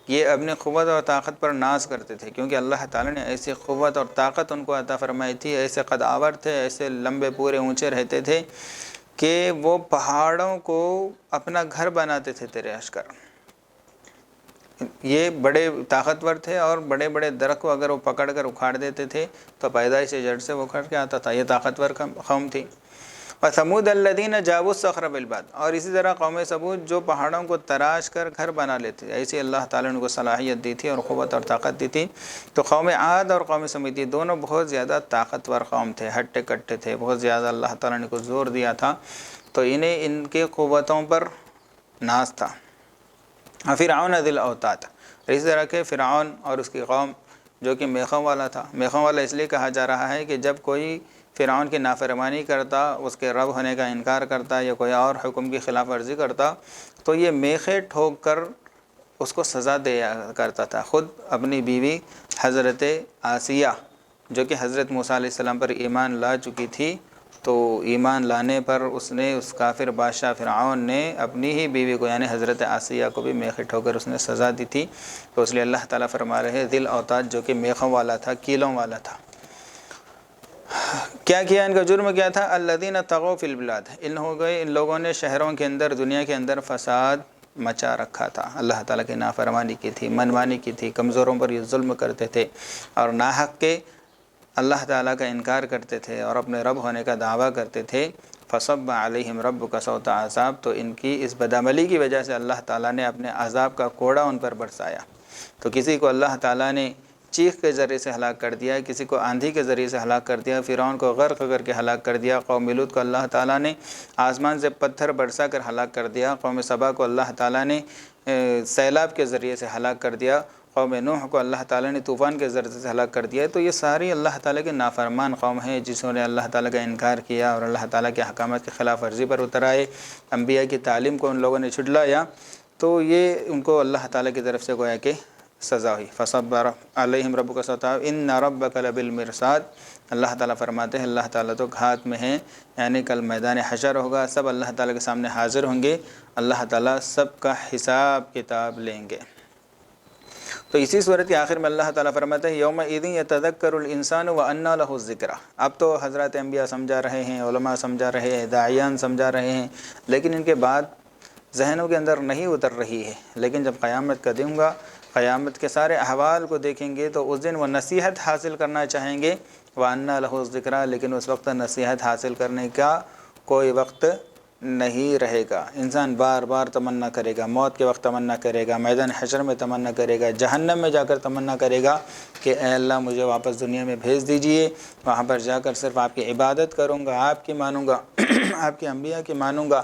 یہ اپنی قوت اور طاقت پر ناز کرتے تھے، کیونکہ اللہ تعالیٰ نے ایسی قوت اور طاقت ان کو عطا فرمائی تھی، ایسے قد آور تھے، ایسے لمبے پورے اونچے رہتے تھے کہ وہ پہاڑوں کو اپنا گھر بناتے تھے تیرے اشکر۔ یہ بڑے طاقتور تھے اور بڑے بڑے درخت کو اگر وہ پکڑ کر اکھاڑ دیتے تھے تو پیدائش سے جڑ سے وہ اکھڑ کے آتا تھا، یہ طاقتور قوم تھی۔ وَثَمُودَ الَّذِينَ جَابُوا الصَّخْرَ بِالْوَادِ، اور اسی طرح قوم ثمود جو پہاڑوں کو تراش کر گھر بنا لیتے، ایسی اللہ تعالیٰ نے ان کو صلاحیت دی تھی اور قوت اور طاقت دی تھی۔ تو قوم عاد اور قوم ثمود دونوں بہت زیادہ طاقتور قوم تھے، ہٹے کٹے تھے، بہت زیادہ اللہ تعالیٰ نے کو زور دیا تھا، تو انہیں ان کے قوتوں پر ناز تھا۔ فرعون ذی الاوتاد، اسی طرح کے فرعون اور اس کی قوم جو کہ میخوں والا تھا۔ میخوں والا اس لیے کہا جا رہا ہے کہ جب کوئی فرعون کی نافرمانی کرتا، اس کے رب ہونے کا انکار کرتا یا کوئی اور حکم کی خلاف ورزی کرتا تو یہ میخیں ٹھوک کر اس کو سزا دیا کرتا تھا۔ خود اپنی بیوی حضرت آسیہ جو کہ حضرت موسیٰ علیہ السلام پر ایمان لا چکی تھی، تو ایمان لانے پر اس نے اس کافر بادشاہ فرعون نے اپنی ہی بیوی کو یعنی حضرت آسیہ کو بھی میخیں ٹھوک کر اس نے سزا دی تھی۔ تو اس لیے اللہ تعالیٰ فرما رہے ہیں ذی الاوتاد جو کہ میخوں والا تھا، کیلوں والا تھا۔ کیا کیا ان کا جرم کیا تھا؟ الذین طغوا فی البلاد، ان لوگوں نے شہروں کے اندر، دنیا کے اندر فساد مچا رکھا تھا، اللہ تعالیٰ کی نافرمانی کی تھی، منمانی کی تھی، کمزوروں پر یہ ظلم کرتے تھے اور ناحق کے اللہ تعالیٰ کا انکار کرتے تھے اور اپنے رب ہونے کا دعویٰ کرتے تھے۔ فصب علیہم ربک صوت عذاب، تو ان کی اس بدعملی کی وجہ سے اللہ تعالیٰ نے اپنے عذاب کا کوڑا ان پر برسایا۔ تو کسی کو اللہ تعالیٰ نے چیخ کے ذریعے سے ہلاک کر دیا، کسی کو آندھی کے ذریعے سے ہلاک کر دیا، فرعون کو غرق کر کے ہلاک کر دیا، قوم لوط کو اللہ تعالیٰ نے آسمان سے پتھر برسا کر ہلاک کر دیا، قوم سبا کو اللہ تعالیٰ نے سیلاب کے ذریعے سے ہلاک کر دیا، قوم نوح کو اللہ تعالیٰ نے طوفان کے ذریعے سے ہلاک کر دیا۔ تو یہ ساری اللہ تعالیٰ کے نافرمان قوم ہیں جسوں نے اللہ تعالیٰ کا انکار کیا اور اللہ تعالیٰ کے احکامات کی خلاف ورزی پر اتر آئے، انبیاء کی تعلیم کو ان لوگوں نے جھٹلایا، تو یہ ان کو اللہ تعالیٰ کی طرف سے گویا کہ سزا ہوئی۔ فصبر علیہم ربک صوت عذاب ان ربک لبالمرصاد، اللہ تعالیٰ فرماتے ہیں اللہ تعالیٰ تو گھات میں ہیں، یعنی کل میدان حشر ہوگا، سب اللہ تعالیٰ کے سامنے حاضر ہوں گے، اللہ تعالیٰ سب کا حساب کتاب لیں گے۔ تو اسی صورت کے آخر میں اللہ تعالیٰ فرماتے ہیں یومئذ یتذکر الانسان وانیٰ لہ الذکریٰ۔ اب تو حضرات انبیاء سمجھا رہے ہیں، علماء سمجھا رہے ہیں، داعیان سمجھا رہے ہیں، لیکن ان کے بعد ذہنوں کے اندر نہیں اتر رہی ہے۔ لیکن جب قیامت کا دن ہوگا، قیامت کے سارے احوال کو دیکھیں گے تو اس دن وہ نصیحت حاصل کرنا چاہیں گے، وَأَنَّىٰ لَهُ الذِّكْرَىٰ، لیکن اس وقت نصیحت حاصل کرنے کا کوئی وقت نہیں رہے گا۔ انسان بار بار تمنا کرے گا، موت کے وقت تمنا کرے گا، میدان حشر میں تمنا کرے گا، جہنم میں جا کر تمنا کرے گا کہ اے اللہ مجھے واپس دنیا میں بھیج دیجئے، وہاں پر جا کر صرف آپ کی عبادت کروں گا، آپ کی مانوں گا، آپ کے انبیاء کی مانوں گا،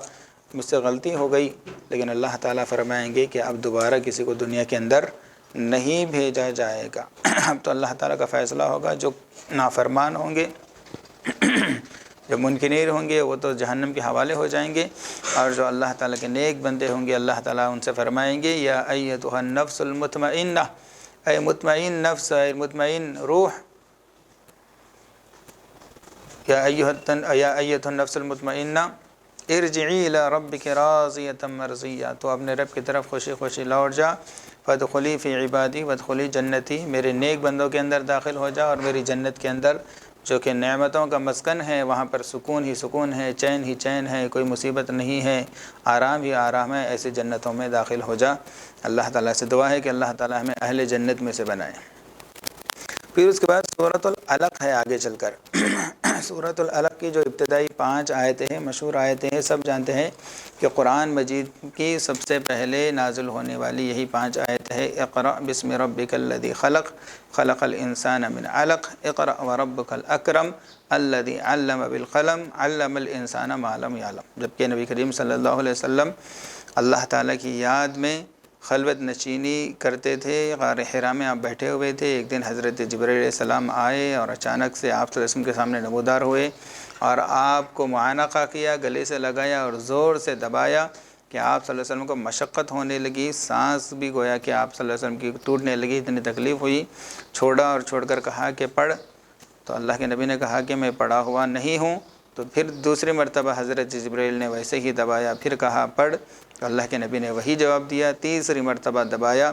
مجھ سے غلطی ہو گئی۔ لیکن اللہ تعالیٰ فرمائیں گے کہ اب دوبارہ کسی کو دنیا کے اندر نہیں بھیجا جائے گا۔ اب تو اللہ تعالیٰ کا فیصلہ ہوگا، جو نافرمان ہوں گے، جو منکرین ہوں گے وہ تو جہنم کے حوالے ہو جائیں گے، اور جو اللہ تعالیٰ کے نیک بندے ہوں گے اللہ تعالیٰ ان سے فرمائیں گے یا ایتھا النفس المطمئنہ، اے مطمئن نفس، اے مطمئن روح، یا ایتھا النفس المطمئنہ ارجعی الی ربک راضیۃ مرضیہ، تو اپنے رب کی طرف خوشی خوشی لوٹ جا، فادخلی فی عبادی وادخلی جنتی، میرے نیک بندوں کے اندر داخل ہو جا اور میری جنت کے اندر جو کہ نعمتوں کا مسکن ہے، وہاں پر سکون ہی سکون ہے، چین ہی چین ہے، کوئی مصیبت نہیں ہے، آرام ہی آرام ہے، ایسی جنتوں میں داخل ہو جا۔ اللہ تعالیٰ سے دعا ہے کہ اللہ تعالیٰ ہمیں اہل جنت میں سے بنائے۔ پھر اس کے بعد سورۃ العلق ہے آگے چل کر۔ سورۃ العلق کی جو ابتدائی 5 آیتیں ہیں، مشہور آیتیں ہیں، سب جانتے ہیں کہ قرآن مجید کی سب سے پہلے نازل ہونے والی یہی 5 آیتیں ہیں۔ اقرأ بسم ربک الذی خلق، خلق الانسان من علق، اقرأ وربک الاکرم الذی علم بالقلم، علم الانسان ما لم یعلم۔ جبکہ نبی کریم صلی اللہ علیہ وسلم اللہ تعالیٰ کی یاد میں خلوت نشینی کرتے تھے، غار حرا میں آپ بیٹھے ہوئے تھے، ایک دن حضرت جبرائیل علیہ السلام آئے اور اچانک سے آپ صلی اللہ علیہ وسلم کے سامنے نمودار ہوئے اور آپ کو معانقہ کیا، گلے سے لگایا اور زور سے دبایا کہ آپ صلی اللہ علیہ وسلم کو مشقت ہونے لگی، سانس بھی گویا کہ آپ صلی اللہ علیہ وسلم کی ٹوٹنے لگی، اتنی تکلیف ہوئی، چھوڑا اور چھوڑ کر کہا کہ پڑھ، تو اللہ کے نبی نے کہا کہ میں پڑھا ہوا نہیں ہوں، تو پھر دوسری مرتبہ حضرت جبرائیل نے ویسے ہی دبایا، پھر کہا پڑھ، اللہ کے نبی نے وہی جواب دیا، تیسری مرتبہ دبایا،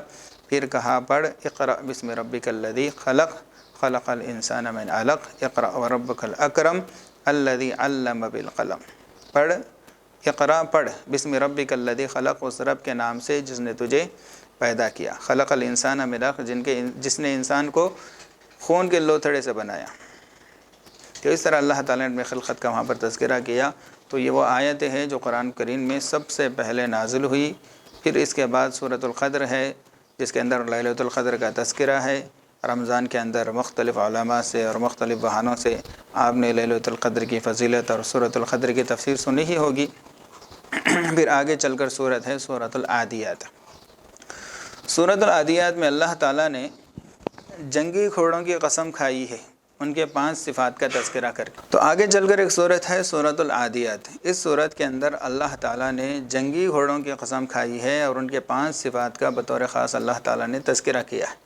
پھر کہا پڑھ اقرأ بسم ربک الذی خلق خلق الانسان من علق اقرأ وربک الاکرم الذی علم بالقلم، پڑھ اقرأ پڑھ بسم ربک الذی خلق، اس رب کے نام سے جس نے تجھے پیدا کیا، خلق الانسان من علق جس نے انسان کو خون کے لوتھڑے سے بنایا۔ تو اس طرح اللہ تعالیٰ نے خلقت کا وہاں پر تذکرہ کیا۔ تو یہ وہ آیت ہے جو قرآن کریم میں سب سے پہلے نازل ہوئی۔ پھر اس کے بعد سورۃ القدر ہے جس کے اندر لیلۃ القدر کا تذکرہ ہے۔ رمضان کے اندر مختلف علماء سے اور مختلف بہانوں سے آپ نے لیلۃ القدر کی فضیلت اور سورۃ القدر کی تفسیر سنی ہی ہوگی۔ پھر آگے چل کر سورت ہے سورۃ العادیات۔ سورۃ العادیات میں اللہ تعالیٰ نے جنگی گھوڑوں کی قسم کھائی ہے، ان کے 5 صفات کا تذکرہ کر کے۔ تو آگے چل کر ایک صورت ہے سورۃ العادیات۔ اس صورت کے اندر اللہ تعالیٰ نے جنگی گھوڑوں کی قسم کھائی ہے اور ان کے 5 صفات کا بطور خاص اللہ تعالیٰ نے تذکرہ کیا ہے۔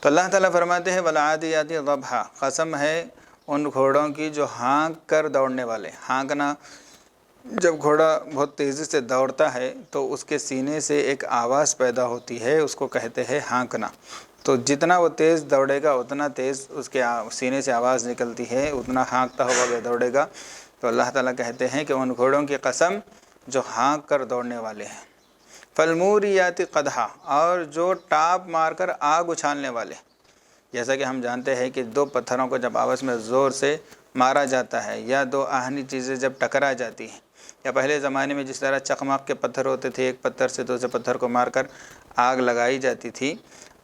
تو اللہ تعالیٰ فرماتے ہیں والعادیات ضبحا، قسم ہے ان گھوڑوں کی جو ہانک کر دوڑنے والے۔ ہانکنا، جب گھوڑا بہت تیزی سے دوڑتا ہے تو اس کے سینے سے ایک آواز پیدا ہوتی ہے، اس کو کہتے ہیں ہانکنا۔ تو جتنا وہ تیز دوڑے گا اتنا تیز اس کے سینے سے آواز نکلتی ہے، اتنا ہانکتا ہوا وہ دوڑے گا۔ تو اللہ تعالیٰ کہتے ہیں کہ ان گھوڑوں کی قسم جو ہانک کر دوڑنے والے ہیں۔ فالموریات قدحا، اور جو ٹاپ مار کر آگ اچھالنے والے۔ جیسا کہ ہم جانتے ہیں کہ 2 پتھروں کو جب آپس میں زور سے مارا جاتا ہے یا 2 آہنی چیزیں جب ٹکرا جاتی ہیں، یا پہلے زمانے میں جس طرح چقماق کے پتھر ہوتے تھے، ایک پتھر سے دوسرے پتھر کو مار کر آگ لگائی جاتی تھی،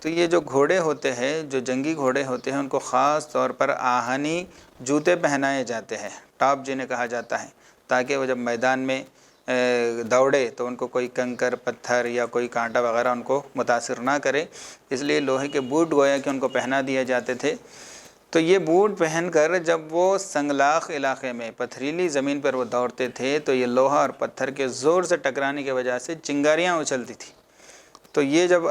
تو یہ جو گھوڑے ہوتے ہیں، جو جنگی گھوڑے ہوتے ہیں، ان کو خاص طور پر آہنی جوتے پہنائے جاتے ہیں، ٹاپ جنہیں کہا جاتا ہے، تاکہ وہ جب میدان میں دوڑے تو ان کو کوئی کنکر پتھر یا کوئی کانٹا وغیرہ ان کو متاثر نہ کرے۔ اس لیے لوہے کے بوٹ گویا کہ ان کو پہنا دیے جاتے تھے۔ تو یہ بوٹ پہن کر جب وہ سنگلاخ علاقے میں پتھریلی زمین پر وہ دوڑتے تھے تو یہ لوہا اور پتھر کے زور سے ٹکرانے کی وجہ سے چنگاریاں اچھلتی تھیں۔ تو یہ جب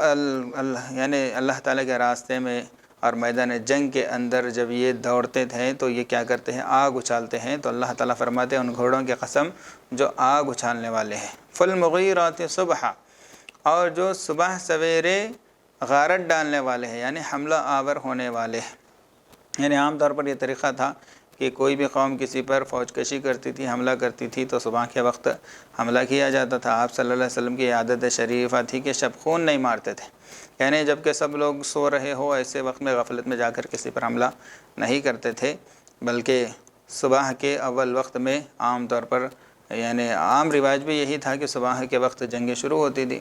یعنی اللہ تعالیٰ کے راستے میں اور میدان جنگ کے اندر جب یہ دوڑتے تھے تو یہ کیا کرتے ہیں، آگ اچھالتے ہیں۔ تو اللہ تعالیٰ فرماتے ہیں ان گھوڑوں کی قسم جو آگ اچھالنے والے ہیں۔ فالمغیرات صبحا، اور جو صبح سویرے غارت ڈالنے والے ہیں، یعنی حملہ آور ہونے والے ہیں۔ یعنی عام طور پر یہ طریقہ تھا کہ کوئی بھی قوم کسی پر فوج کشی کرتی تھی، حملہ کرتی تھی تو صبح کے وقت حملہ کیا جاتا تھا۔ آپ صلی اللہ علیہ وسلم کی عادت شریفہ تھی کہ شب خون نہیں مارتے تھے، یعنی جب کہ سب لوگ سو رہے ہو ایسے وقت میں غفلت میں جا کر کسی پر حملہ نہیں کرتے تھے، بلکہ صبح کے اول وقت میں عام طور پر یعنی عام رواج بھی یہی تھا کہ صبح کے وقت جنگیں شروع ہوتی تھی۔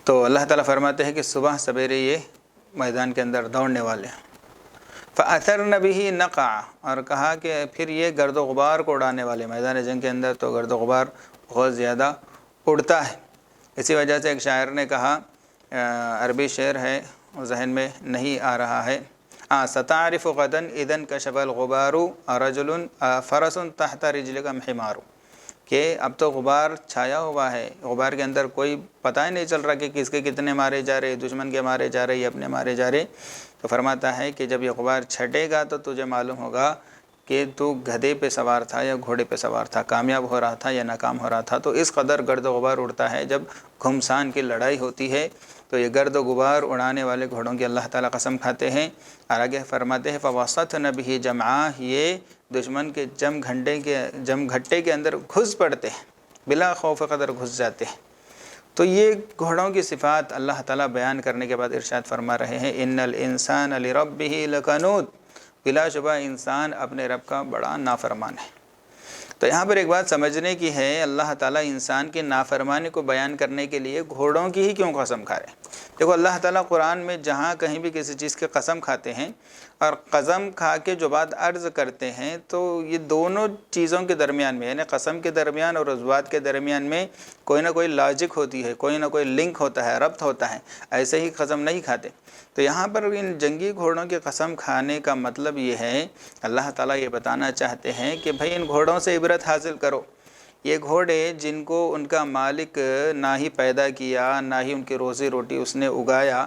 تو اللہ تعالیٰ فرماتے ہیں کہ صبح سویرے یہ میدان کے اندر دوڑنے والے ہیں۔ فَأَثَرْنَ بِهِ نَقْعًا، اور کہا کہ پھر یہ گرد و غبار کو اڑانے والے۔ میدان جنگ کے اندر تو گرد و غبار بہت زیادہ اڑتا ہے، اسی وجہ سے ایک شاعر نے کہا، عربی شعر ہے ذہن میں نہیں آ رہا ہے، سَتَعْرِفُ غَدًا إِذًا انْكَشَفَ الْغُبَارُ رَجُلٌ فَرَسٌ تَحْتَ رِجْلِكَ حِمَارٌ، کہ اب تو غبار چھایا ہوا ہے، غبار کے اندر کوئی پتہ ہی نہیں چل رہا کہ کس کے کتنے مارے جا رہے، دشمن کے مارے جا رہے یا اپنے مارے جا رہے۔ تو فرماتا ہے کہ جب یہ غبار چھٹے گا تو تجھے معلوم ہوگا کہ تو گدھے پہ سوار تھا یا گھوڑے پہ سوار تھا، کامیاب ہو رہا تھا یا ناکام ہو رہا تھا۔ تو اس قدر گرد و غبار اڑتا ہے جب گھمسان کی لڑائی ہوتی ہے۔ تو یہ گرد و غبار اڑانے والے گھوڑوں کی اللہ تعالیٰ قسم کھاتے ہیں، اور آگے فرماتے ہیں فَوَسَطْنَ بِهِ جَمْعًا، یہ دشمن کے جم گھٹے کے اندر گھس پڑتے ہیں، بلا خوف قدر گھس جاتے ہیں۔ تو یہ گھوڑوں کی صفات اللہ تعالیٰ بیان کرنے کے بعد ارشاد فرما رہے ہیں ان الانسان لربہ لکنود، بلا شبہ انسان اپنے رب کا بڑا نافرمان ہے۔ تو یہاں پر ایک بات سمجھنے کی ہے، اللہ تعالیٰ انسان کی نافرمانی کو بیان کرنے کے لیے گھوڑوں کی ہی کیوں قسم کھا رہے ہیں؟ دیکھو اللہ تعالیٰ قرآن میں جہاں کہیں بھی کسی چیز کی قسم کھاتے ہیں اور قسم کھا کے جو بات عرض کرتے ہیں تو یہ دونوں چیزوں کے درمیان میں یعنی قسم کے درمیان اور اس بات کے درمیان میں کوئی نہ کوئی لاجک ہوتی ہے، کوئی نہ کوئی لنک ہوتا ہے، ربط ہوتا ہے، ایسے ہی قسم نہیں کھاتے۔ تو یہاں پر ان جنگی گھوڑوں کی قسم کھانے کا مطلب یہ ہے، اللہ تعالیٰ یہ بتانا چاہتے ہیں کہ بھئی ان گھوڑوں سے عبرت حاصل کرو۔ یہ گھوڑے جن کو ان کا مالک نہ ہی پیدا کیا، نہ ہی ان کی روزی روٹی اس نے اگایا،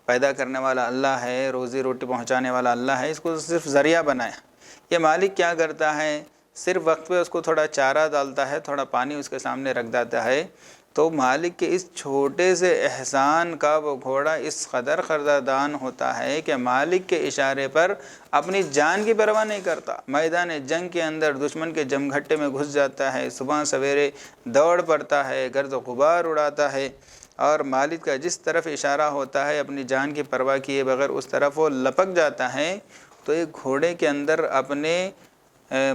پیدا کرنے والا اللہ ہے، روزی روٹی پہنچانے والا اللہ ہے، اس کو صرف ذریعہ بنایا۔ یہ مالک کیا کرتا ہے، صرف وقت پہ اس کو تھوڑا چارہ ڈالتا ہے، تھوڑا پانی اس کے سامنے رکھ دیتا ہے، تو مالک کے اس چھوٹے سے احسان کا وہ گھوڑا اس قدر قدردان ہوتا ہے کہ مالک کے اشارے پر اپنی جان کی پرواہ نہیں کرتا، میدان جنگ کے اندر دشمن کے جمگھٹے میں گھس جاتا ہے، صبح سویرے دوڑ پڑتا ہے، گرد و غبار اڑاتا ہے، اور مالک کا جس طرف اشارہ ہوتا ہے اپنی جان کی پرواہ کیے بغیر اس طرف وہ لپک جاتا ہے۔ تو ایک گھوڑے کے اندر اپنے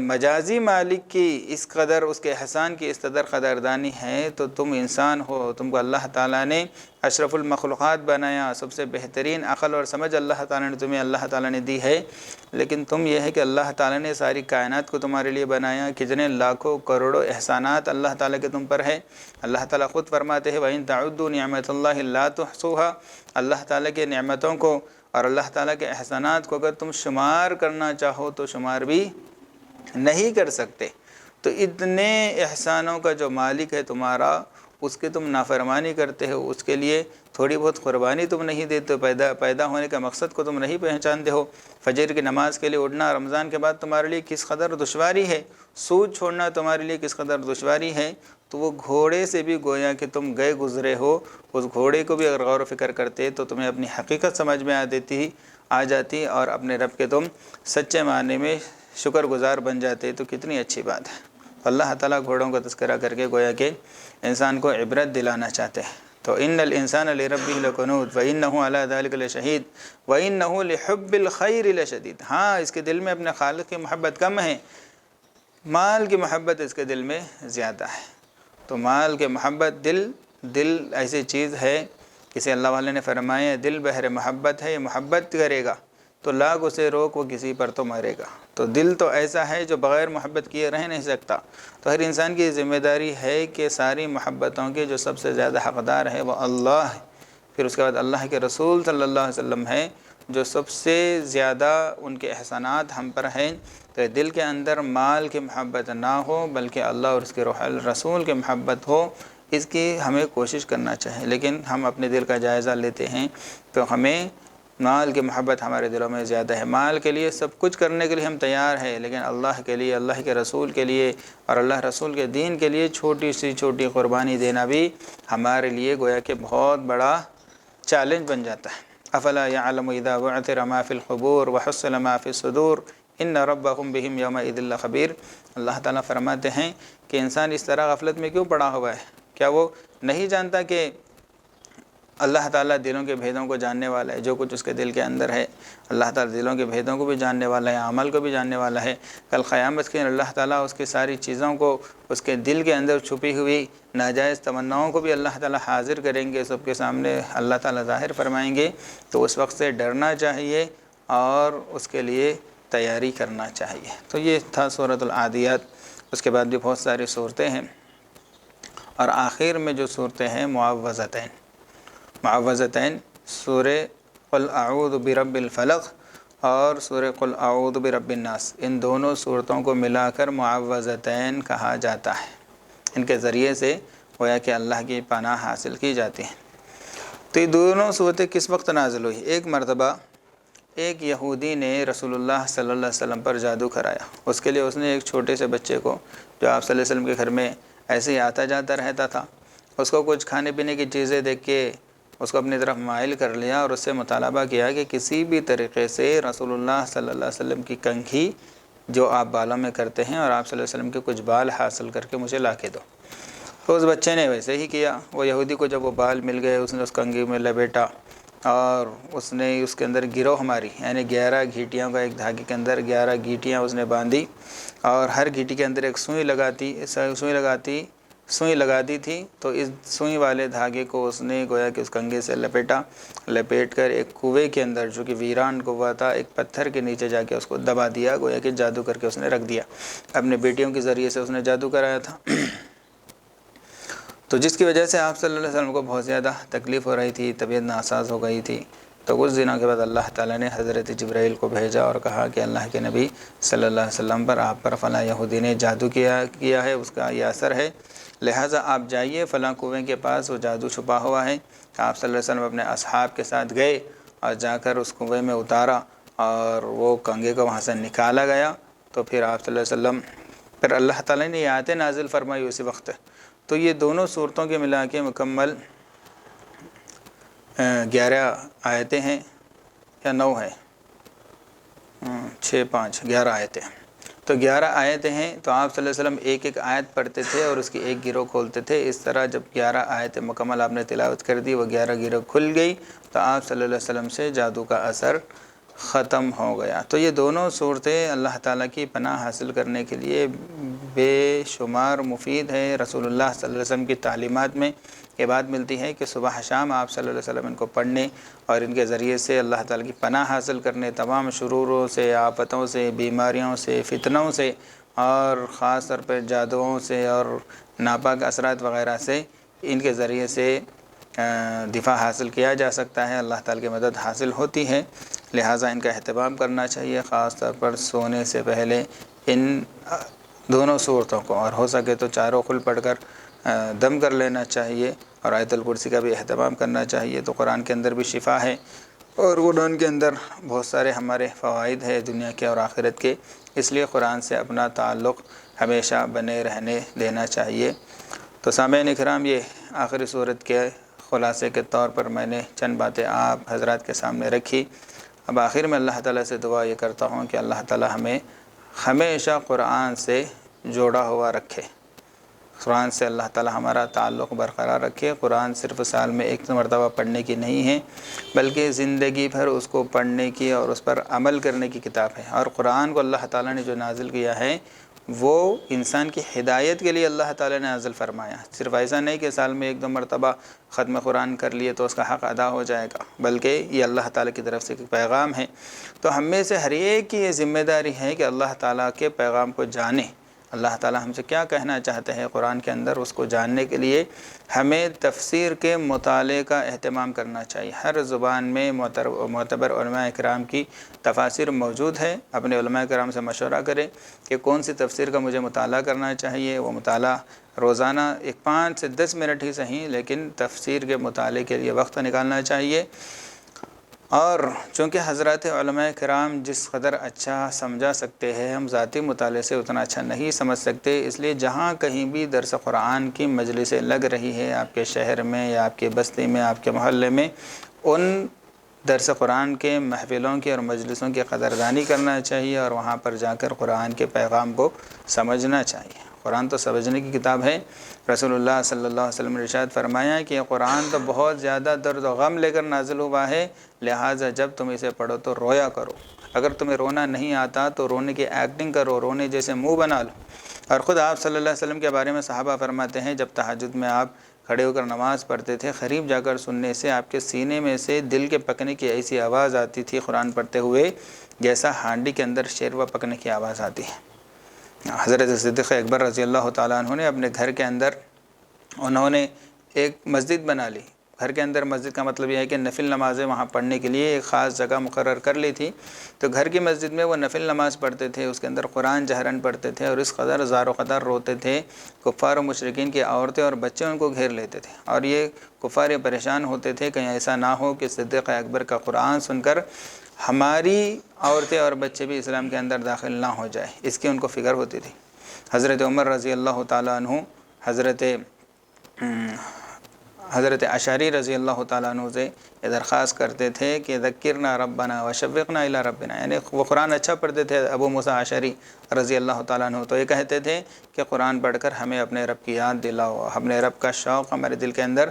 مجازی مالک کی اس قدر اس کے احسان کی اس قدر قدردانی ہے، تو تم انسان ہو، تم کو اللہ تعالیٰ نے اشرف المخلوقات بنایا، سب سے بہترین عقل اور سمجھ اللہ تعالیٰ نے تمہیں اللہ تعالیٰ نے دی ہے، لیکن تم یہ ہے کہ اللہ تعالیٰ نے ساری کائنات کو تمہارے لیے بنایا، کتنے لاکھوں کروڑوں احسانات اللہ تعالیٰ کے تم پر ہے۔ اللہ تعالیٰ خود فرماتے ہیں وَإِن تَعُدُّوا نِعْمَةَ اللَّهِ لَا تُحْصُوهَا، اللہ تعالیٰ کے نعمتوں کو اور اللہ تعالیٰ کے احسانات کو اگر تم شمار کرنا چاہو تو شمار بھی نہیں کر سکتے۔ تو اتنے احسانوں کا جو مالک ہے تمہارا، اس کے تم نافرمانی کرتے ہو، اس کے لیے تھوڑی بہت قربانی تم نہیں دیتے ہو، پیدا ہونے کا مقصد کو تم نہیں پہچانتے ہو، فجر کی نماز کے لیے اٹھنا رمضان کے بعد تمہارے لیے کس قدر دشواری ہے، سود چھوڑنا تمہارے لیے کس قدر دشواری ہے، تو وہ گھوڑے سے بھی گویا کہ تم گئے گزرے ہو، اس گھوڑے کو بھی اگر غور و فکر کرتے تو تمہیں اپنی حقیقت سمجھ میں آ جاتی اور اپنے رب کے تم سچے معنی میں شکر گزار بن جاتے، تو کتنی اچھی بات ہے۔ اللہ تعالیٰ گھوڑوں کا تذکرہ کر کے گویا کہ انسان کو عبرت دلانا چاہتے ہیں۔ تو ان الانسان لربہ لکنود وانہ علی ذلک لشہید وانہ لحب الخیر لشدید، ہاں اس کے دل میں اپنے خالق کی محبت کم ہے، مال کی محبت اس کے دل میں زیادہ ہے۔ تو مال کی محبت، دل ایسی چیز ہے، کسی اللہ والے نے فرمایا دل بحر محبت ہے، یہ محبت کرے گا تو لاکھ اسے روک وہ کسی پر تو مرے گا۔ تو دل تو ایسا ہے جو بغیر محبت کیے رہ نہیں سکتا۔ تو ہر انسان کی ذمہ داری ہے کہ ساری محبتوں کے جو سب سے زیادہ حقدار ہے وہ اللہ ہے، پھر اس کے بعد اللہ کے رسول صلی اللہ علیہ وسلم ہے جو سب سے زیادہ ان کے احسانات ہم پر ہیں۔ تو دل کے اندر مال کی محبت نہ ہو بلکہ اللہ اور اس کے روح الرسول کی محبت ہو، اس کی ہمیں کوشش کرنا چاہیے۔ لیکن ہم اپنے دل کا جائزہ لیتے ہیں تو ہمیں مال کی محبت ہمارے دلوں میں زیادہ ہے، مال کے لیے سب کچھ کرنے کے لیے ہم تیار ہیں، لیکن اللہ کے لیے، اللہ کے رسول کے لیے اور اللہ رسول کے دین کے لیے چھوٹی سی چھوٹی قربانی دینا بھی ہمارے لیے گویا کہ بہت بڑا چیلنج بن جاتا ہے۔ افلا یعلم اذا بعثر ما فی القبور وحصل ما فی الصدور ان ربهم بهم یومئذ لخبیر۔ اللہ تعالیٰ فرماتے ہیں کہ انسان اس طرح غفلت میں کیوں پڑا ہوا ہے، کیا وہ نہیں جانتا کہ اللہ تعالیٰ دلوں کے بھیدوں کو جاننے والا ہے، جو کچھ اس کے دل کے اندر ہے اللہ تعالیٰ دلوں کے بھیدوں کو بھی جاننے والا ہے، عمل کو بھی جاننے والا ہے۔ کل قیامت کے دن اللہ تعالیٰ اس کی ساری چیزوں کو، اس کے دل کے اندر چھپی ہوئی ناجائز تمناؤں کو بھی اللہ تعالیٰ حاضر کریں گے، سب کے سامنے اللہ تعالیٰ ظاہر فرمائیں گے۔ تو اس وقت سے ڈرنا چاہیے اور اس کے لیے تیاری کرنا چاہیے۔ تو یہ تھا سورۃ العادیات۔ اس کے بعد بھی بہت ساری صورتیں ہیں، اور آخر میں جو صورتیں ہیں معوذتین، سورہ قل اعوذ برب الفلق اور سورہ قل اعوذ برب الناس، ان دونوں صورتوں کو ملا کر معوذتین کہا جاتا ہے۔ ان کے ذریعے سے گویا کہ اللہ کی پناہ حاصل کی جاتی ہے۔ تو یہ دونوں صورتیں کس وقت نازل ہوئی؟ ایک مرتبہ ایک یہودی نے رسول اللہ صلی اللہ علیہ وسلم پر جادو کرایا۔ اس کے لیے اس نے ایک چھوٹے سے بچے کو، جو آپ صلی اللہ علیہ وسلم کے گھر میں ایسے ہی آتا جاتا رہتا تھا، اس کو کچھ کھانے پینے کی چیزیں دیکھ کے اس کو اپنی طرف مائل کر لیا اور اس سے مطالبہ کیا کہ کسی بھی طریقے سے رسول اللہ صلی اللہ علیہ وسلم کی کنگھی جو آپ بالوں میں کرتے ہیں اور آپ صلی اللہ علیہ وسلم کے کچھ بال حاصل کر کے مجھے لا کے دو۔ تو اس بچے نے ویسے ہی کیا۔ وہ یہودی کو جب وہ بال مل گئے، اس نے اس کنگھی میں لپیٹا اور اس نے اس کے اندر گروہ ماری، یعنی 11 گھیٹیاں کا، ایک دھاگے کے اندر 11 گھیٹیاں اس نے باندھی، اور ہر گھیٹی کے اندر ایک سوئی لگا دی تھی۔ تو اس سوئی والے دھاگے کو اس نے گویا کہ اس کنگھے سے لپیٹ کر ایک کنویں کے اندر، جو کہ ویران کنواں تھا، ایک پتھر کے نیچے جا کے اس کو دبا دیا، گویا کہ جادو کر کے اس نے رکھ دیا۔ اپنے بیٹیوں کے ذریعے سے اس نے جادو کرایا تھا۔ تو جس کی وجہ سے آپ صلی اللہ علیہ وسلم کو بہت زیادہ تکلیف ہو رہی تھی، طبیعت ناساز ہو گئی تھی۔ تو کچھ دنوں کے بعد اللہ تعالیٰ نے حضرت جبرائیل کو بھیجا اور کہا کہ اللہ کے نبی صلی اللہ علیہ وسلم پر، آپ پر فلاں یہودی نے جادو کیا ہے، اس کا یہ اثر ہے، لہٰذا آپ جائیے فلاں کنویں کے پاس، وہ جادو چھپا ہوا ہے۔ آپ صلی اللہ علیہ وسلم اپنے اصحاب کے ساتھ گئے اور جا کر اس کنویں میں اتارا، اور وہ کنگھے کو وہاں سے نکالا گیا، تو پھر آپ صلی اللہ علیہ وسلم پھر اللہ تعالیٰ نے یہ آیتیں نازل فرمائی اسی وقت. تو یہ دونوں صورتوں کے ملا کے مکمل 11 آیتیں ہیں یا 9 ہیں، 6 5 11 آیتیں. تو 11 آیتیں ہیں. تو آپ صلی اللہ علیہ وسلم ایک ایک آیت پڑھتے تھے اور اس کی ایک گروہ کھولتے تھے. اس طرح جب 11 آیتیں مکمل آپ نے تلاوت کر دی، وہ 11 گروہ کھل گئی، تو آپ صلی اللہ علیہ وسلم سے جادو کا اثر ختم ہو گیا. تو یہ دونوں صورتیں اللہ تعالیٰ کی پناہ حاصل کرنے کے لیے بے شمار مفید ہے. رسول اللہ صلی اللہ علیہ وسلم کی تعلیمات میں یہ بات ملتی ہے کہ صبح شام آپ صلی اللہ علیہ وسلم ان کو پڑھنے اور ان کے ذریعے سے اللہ تعالیٰ کی پناہ حاصل کرنے، تمام شروروں سے، آفتوں سے، بیماریوں سے، فتنوں سے، اور خاص طور پہ جادوؤں سے اور ناپاک اثرات وغیرہ سے ان کے ذریعے سے دفاع حاصل کیا جا سکتا ہے. اللہ تعالیٰ کی مدد حاصل ہوتی ہے. لہٰذا ان کا اہتمام کرنا چاہیے، خاص طور پر سونے سے پہلے ان دونوں صورتوں کو، اور ہو سکے تو چاروں کل پڑھ کر دم کر لینا چاہیے، اور آیت الکرسی کا بھی اہتمام کرنا چاہیے. تو قرآن کے اندر بھی شفا ہے، اور قرآن کے اندر بہت سارے ہمارے فوائد ہیں دنیا کے اور آخرت کے. اس لیے قرآن سے اپنا تعلق ہمیشہ بنے رہنے دینا چاہیے. تو سامعین کرام، یہ آخری صورت کے خلاصے کے طور پر میں نے چند باتیں آپ حضرات کے سامنے رکھی. اب آخر میں اللہ تعالیٰ سے دعا یہ کرتا ہوں کہ اللہ تعالیٰ ہمیں ہمیشہ قرآن سے جوڑا ہوا رکھے. قرآن سے اللہ تعالیٰ ہمارا تعلق برقرار رکھے. قرآن صرف سال میں ایک مرتبہ پڑھنے کی نہیں ہے، بلکہ زندگی بھر اس کو پڑھنے کی اور اس پر عمل کرنے کی کتاب ہے. اور قرآن کو اللہ تعالیٰ نے جو نازل کیا ہے وہ انسان کی ہدایت کے لیے اللہ تعالیٰ نے نازل فرمایا. صرف ایسا نہیں کہ سال میں ایک دو مرتبہ ختم قرآن کر لیے تو اس کا حق ادا ہو جائے گا، بلکہ یہ اللہ تعالیٰ کی طرف سے ایک پیغام ہے. تو ہم میں سے ہر ایک کی یہ ذمہ داری ہے کہ اللہ تعالیٰ کے پیغام کو جانیں. اللہ تعالیٰ ہم سے کیا کہنا چاہتے ہیں قرآن کے اندر، اس کو جاننے کے لیے ہمیں تفسیر کے مطالعے کا اہتمام کرنا چاہیے. ہر زبان میں معتبر علماء کرام کی تفاسیر موجود ہے. اپنے علماء کرام سے مشورہ کریں کہ کون سی تفسیر کا مجھے مطالعہ کرنا چاہیے. وہ مطالعہ روزانہ 5 سے 10 منٹ ہی صحیح، لیکن تفسیر کے مطالعے کے لیے وقت نکالنا چاہیے. اور چونکہ حضرات علماء کرام جس قدر اچھا سمجھا سکتے ہیں، ہم ذاتی مطالعے سے اتنا اچھا نہیں سمجھ سکتے. اس لیے جہاں کہیں بھی درس قرآن کی مجلسیں لگ رہی ہے آپ کے شہر میں یا آپ کی بستی میں، آپ کے محلے میں، ان درس قرآن کے محفلوں کی اور مجلسوں کی قدردانی کرنا چاہیے، اور وہاں پر جا کر قرآن کے پیغام کو سمجھنا چاہیے. قرآن تو سمجھنے کی کتاب ہے. رسول اللہ صلی اللہ علیہ وسلم نے ارشاد فرمایا کہ قرآن تو بہت زیادہ درد و غم لے کر نازل ہوا ہے، لہٰذا جب تم اسے پڑھو تو رویا کرو. اگر تمہیں رونا نہیں آتا تو رونے کی ایکٹنگ کرو، رونے جیسے منہ بنا لو. اور خود آپ صلی اللہ علیہ وسلم کے بارے میں صحابہ فرماتے ہیں جب تہجد میں آپ کھڑے ہو کر نماز پڑھتے تھے، قریب جا کر سننے سے آپ کے سینے میں سے دل کے پکنے کی ایسی آواز آتی تھی قرآن پڑھتے ہوئے جیسا ہانڈی کے اندر شیروا پکنے کی آواز آتی ہے. حضرت صدیق اکبر رضی اللہ تعالیٰ عنہ نے اپنے گھر کے اندر انہوں نے ایک مسجد بنا لی. گھر کے اندر مسجد کا مطلب یہ ہے کہ نفل نمازیں وہاں پڑھنے کے لیے ایک خاص جگہ مقرر کر لی تھی. تو گھر کی مسجد میں وہ نفل نماز پڑھتے تھے، اس کے اندر قرآن جہراً پڑھتے تھے، اور اس قدر زار و قدر روتے تھے. کفار و مشرکین کی عورتیں اور بچے ان کو گھیر لیتے تھے، اور یہ کفار پریشان ہوتے تھے کہیں ایسا نہ ہو کہ صدیق اکبر کا قرآن سن کر ہماری عورتیں اور بچے بھی اسلام کے اندر داخل نہ ہو جائے. اس کی ان کو فکر ہوتی تھی. حضرت عمر رضی اللہ تعالیٰ عنہ حضرت اشعری رضی اللہ تعالیٰ عنہ سے یہ درخواست کرتے تھے کہ ذکرنا ربنا وشوقنا الی ربنا، یعنی وہ قرآن اچھا پڑھتے تھے ابو موسیٰ اشعری رضی اللہ تعالیٰ عنہ. تو یہ کہتے تھے کہ قرآن پڑھ کر ہمیں اپنے رب کی یاد دلاؤ، اپنے رب کا شوق ہمارے دل کے اندر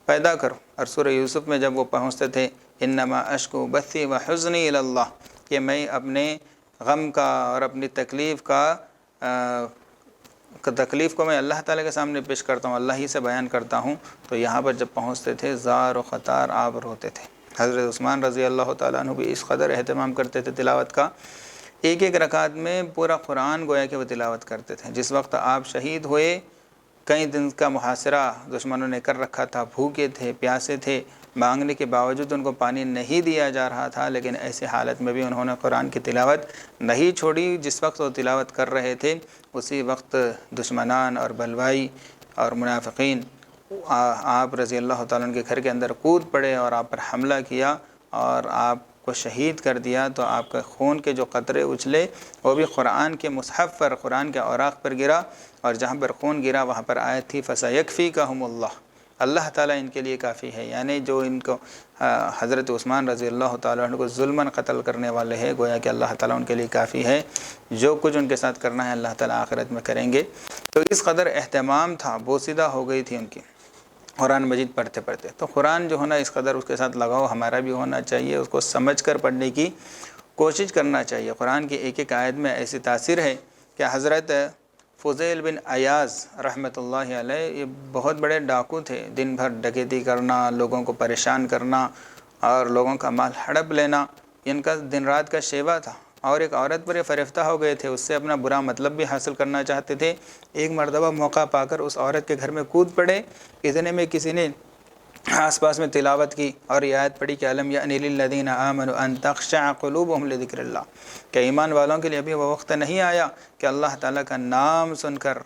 پیدا کرو. اور سورہ یوسف میں جب وہ پہنچتے تھے انما اشکو بثی و حزنی الی اللہ، کہ میں اپنے غم کا اور اپنی تکلیف کو میں اللہ تعالیٰ کے سامنے پیش کرتا ہوں، اللہ ہی سے بیان کرتا ہوں. تو یہاں پر جب پہنچتے تھے زار و خطار آپ روتے تھے. حضرت عثمان رضی اللہ تعالیٰ عنہ بھی اس قدر اہتمام کرتے تھے تلاوت کا، ایک ایک رکعت میں پورا قرآن گویا کہ وہ تلاوت کرتے تھے. جس وقت آپ شہید ہوئے، کئی دن کا محاصرہ دشمنوں نے کر رکھا تھا، بھوکے تھے، پیاسے تھے، مانگنے کے باوجود ان کو پانی نہیں دیا جا رہا تھا، لیکن ایسی حالت میں بھی انہوں نے قرآن کی تلاوت نہیں چھوڑی. جس وقت وہ تلاوت کر رہے تھے اسی وقت دشمنان اور بلوائی اور منافقین آپ رضی اللہ تعالیٰ عنہ کے گھر کے اندر کود پڑے اور آپ پر حملہ کیا اور آپ کو شہید کر دیا تو آپ کے خون کے جو قطرے اچھلے وہ بھی قرآن کے مصحف پر، قرآن کے اوراق پر گرا، اور جہاں پر خون گرا وہاں پر آیت تھی فَسَيَكْفِيكَهُمُ اللَّهُ، اللہ تعالیٰ ان کے لیے کافی ہے۔ یعنی جو ان کو حضرت عثمان رضی اللہ تعالیٰ عنہ کو ظلماً قتل کرنے والے ہیں، گویا کہ اللہ تعالیٰ ان کے لیے کافی ہے، جو کچھ ان کے ساتھ کرنا ہے اللہ تعالیٰ آخرت میں کریں گے۔ تو اس قدر اہتمام تھا، بوسیدہ ہو گئی تھی ان کی قرآن مجید پڑھتے پڑھتے۔ تو قرآن جو ہونا اس قدر اس کے ساتھ لگاؤ ہمارا بھی ہونا چاہیے، اس کو سمجھ کر پڑھنے کی کوشش کرنا چاہیے۔ قرآن کی ایک ایک آیت میں ایسی تاثیر ہے کہ حضرت فضیل بن عیاض رحمۃ اللہ علیہ یہ بہت بڑے ڈاکو تھے، دن بھر ڈکیتی کرنا، لوگوں کو پریشان کرنا اور لوگوں کا مال ہڑپ لینا، ان کا دن رات کا شیوا تھا، اور ایک عورت پر یہ فریفتہ ہو گئے تھے، اس سے اپنا برا مطلب بھی حاصل کرنا چاہتے تھے۔ ایک مرتبہ موقع پا کر اس عورت کے گھر میں کود پڑے، اتنے میں کسی نے آس پاس میں تلاوت کی اور یہ آیت پڑھی کہ الم یأن للذین آمنوا ان تخشع قلوبهم لذکر اللہ، کہ ایمان والوں کے لیے ابھی وہ وقت نہیں آیا کہ اللہ تعالیٰ کا نام سن کر،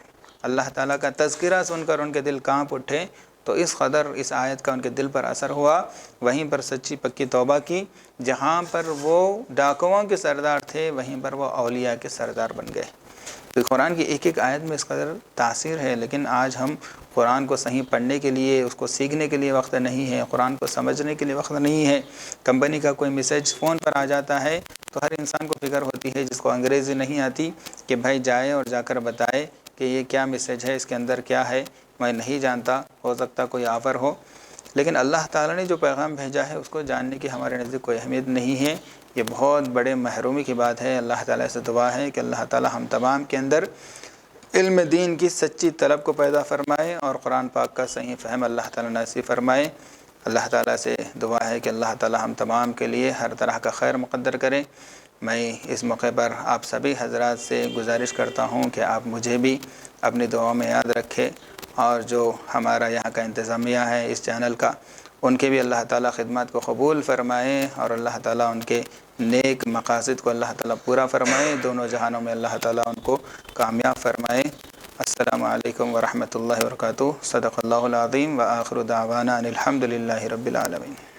اللہ تعالیٰ کا تذکرہ سن کر ان کے دل کانپ اٹھے۔ تو اس قدر اس آیت کا ان کے دل پر اثر ہوا، وہیں پر سچی پکی توبہ کی، جہاں پر وہ ڈاکوؤں کے سردار تھے وہیں پر وہ اولیاء کے سردار بن گئے۔ تو قرآن کی ایک ایک آیت میں اس قدر تاثیر ہے، لیکن آج ہم قرآن کو صحیح پڑھنے کے لیے، اس کو سیکھنے کے لیے وقت نہیں ہے، قرآن کو سمجھنے کے لیے وقت نہیں ہے۔ کمپنی کا کوئی میسیج فون پر آ جاتا ہے تو ہر انسان کو فکر ہوتی ہے جس کو انگریزی نہیں آتی کہ بھائی جائے اور جا کر بتائے کہ یہ کیا میسیج ہے، اس کے اندر کیا ہے، میں نہیں جانتا، ہو سکتا کوئی آفر ہو۔ لیکن اللہ تعالیٰ نے جو پیغام بھیجا ہے اس کو جاننے کی ہمارے نزدیک کوئی اہمیت نہیں ہے۔ یہ بہت بڑے محرومی کی بات ہے۔ اللہ تعالیٰ سے دعا ہے کہ اللہ تعالیٰ ہم تمام کے اندر علم دین کی سچی طلب کو پیدا فرمائے اور قرآن پاک کا صحیح فہم اللہ تعالیٰ نصیب فرمائے۔ اللہ تعالیٰ سے دعا ہے کہ اللہ تعالیٰ ہم تمام کے لیے ہر طرح کا خیر مقدر کرے۔ میں اس موقع پر آپ سبھی حضرات سے گزارش کرتا ہوں کہ آپ مجھے بھی اپنی دعاؤں میں یاد رکھے، اور جو ہمارا یہاں کا انتظامیہ ہے اس چینل کا، ان کے بھی اللہ تعالیٰ خدمات کو قبول فرمائے، اور اللہ تعالیٰ ان کے نیک مقاصد کو اللہ تعالیٰ پورا فرمائے، دونوں جہانوں میں اللہ تعالیٰ ان کو کامیاب فرمائے۔ السلام علیکم ورحمۃ اللہ وبرکاتہ۔ صدق اللہ العظیم وآخر دعوانا ان الحمد للہ رب العالمین۔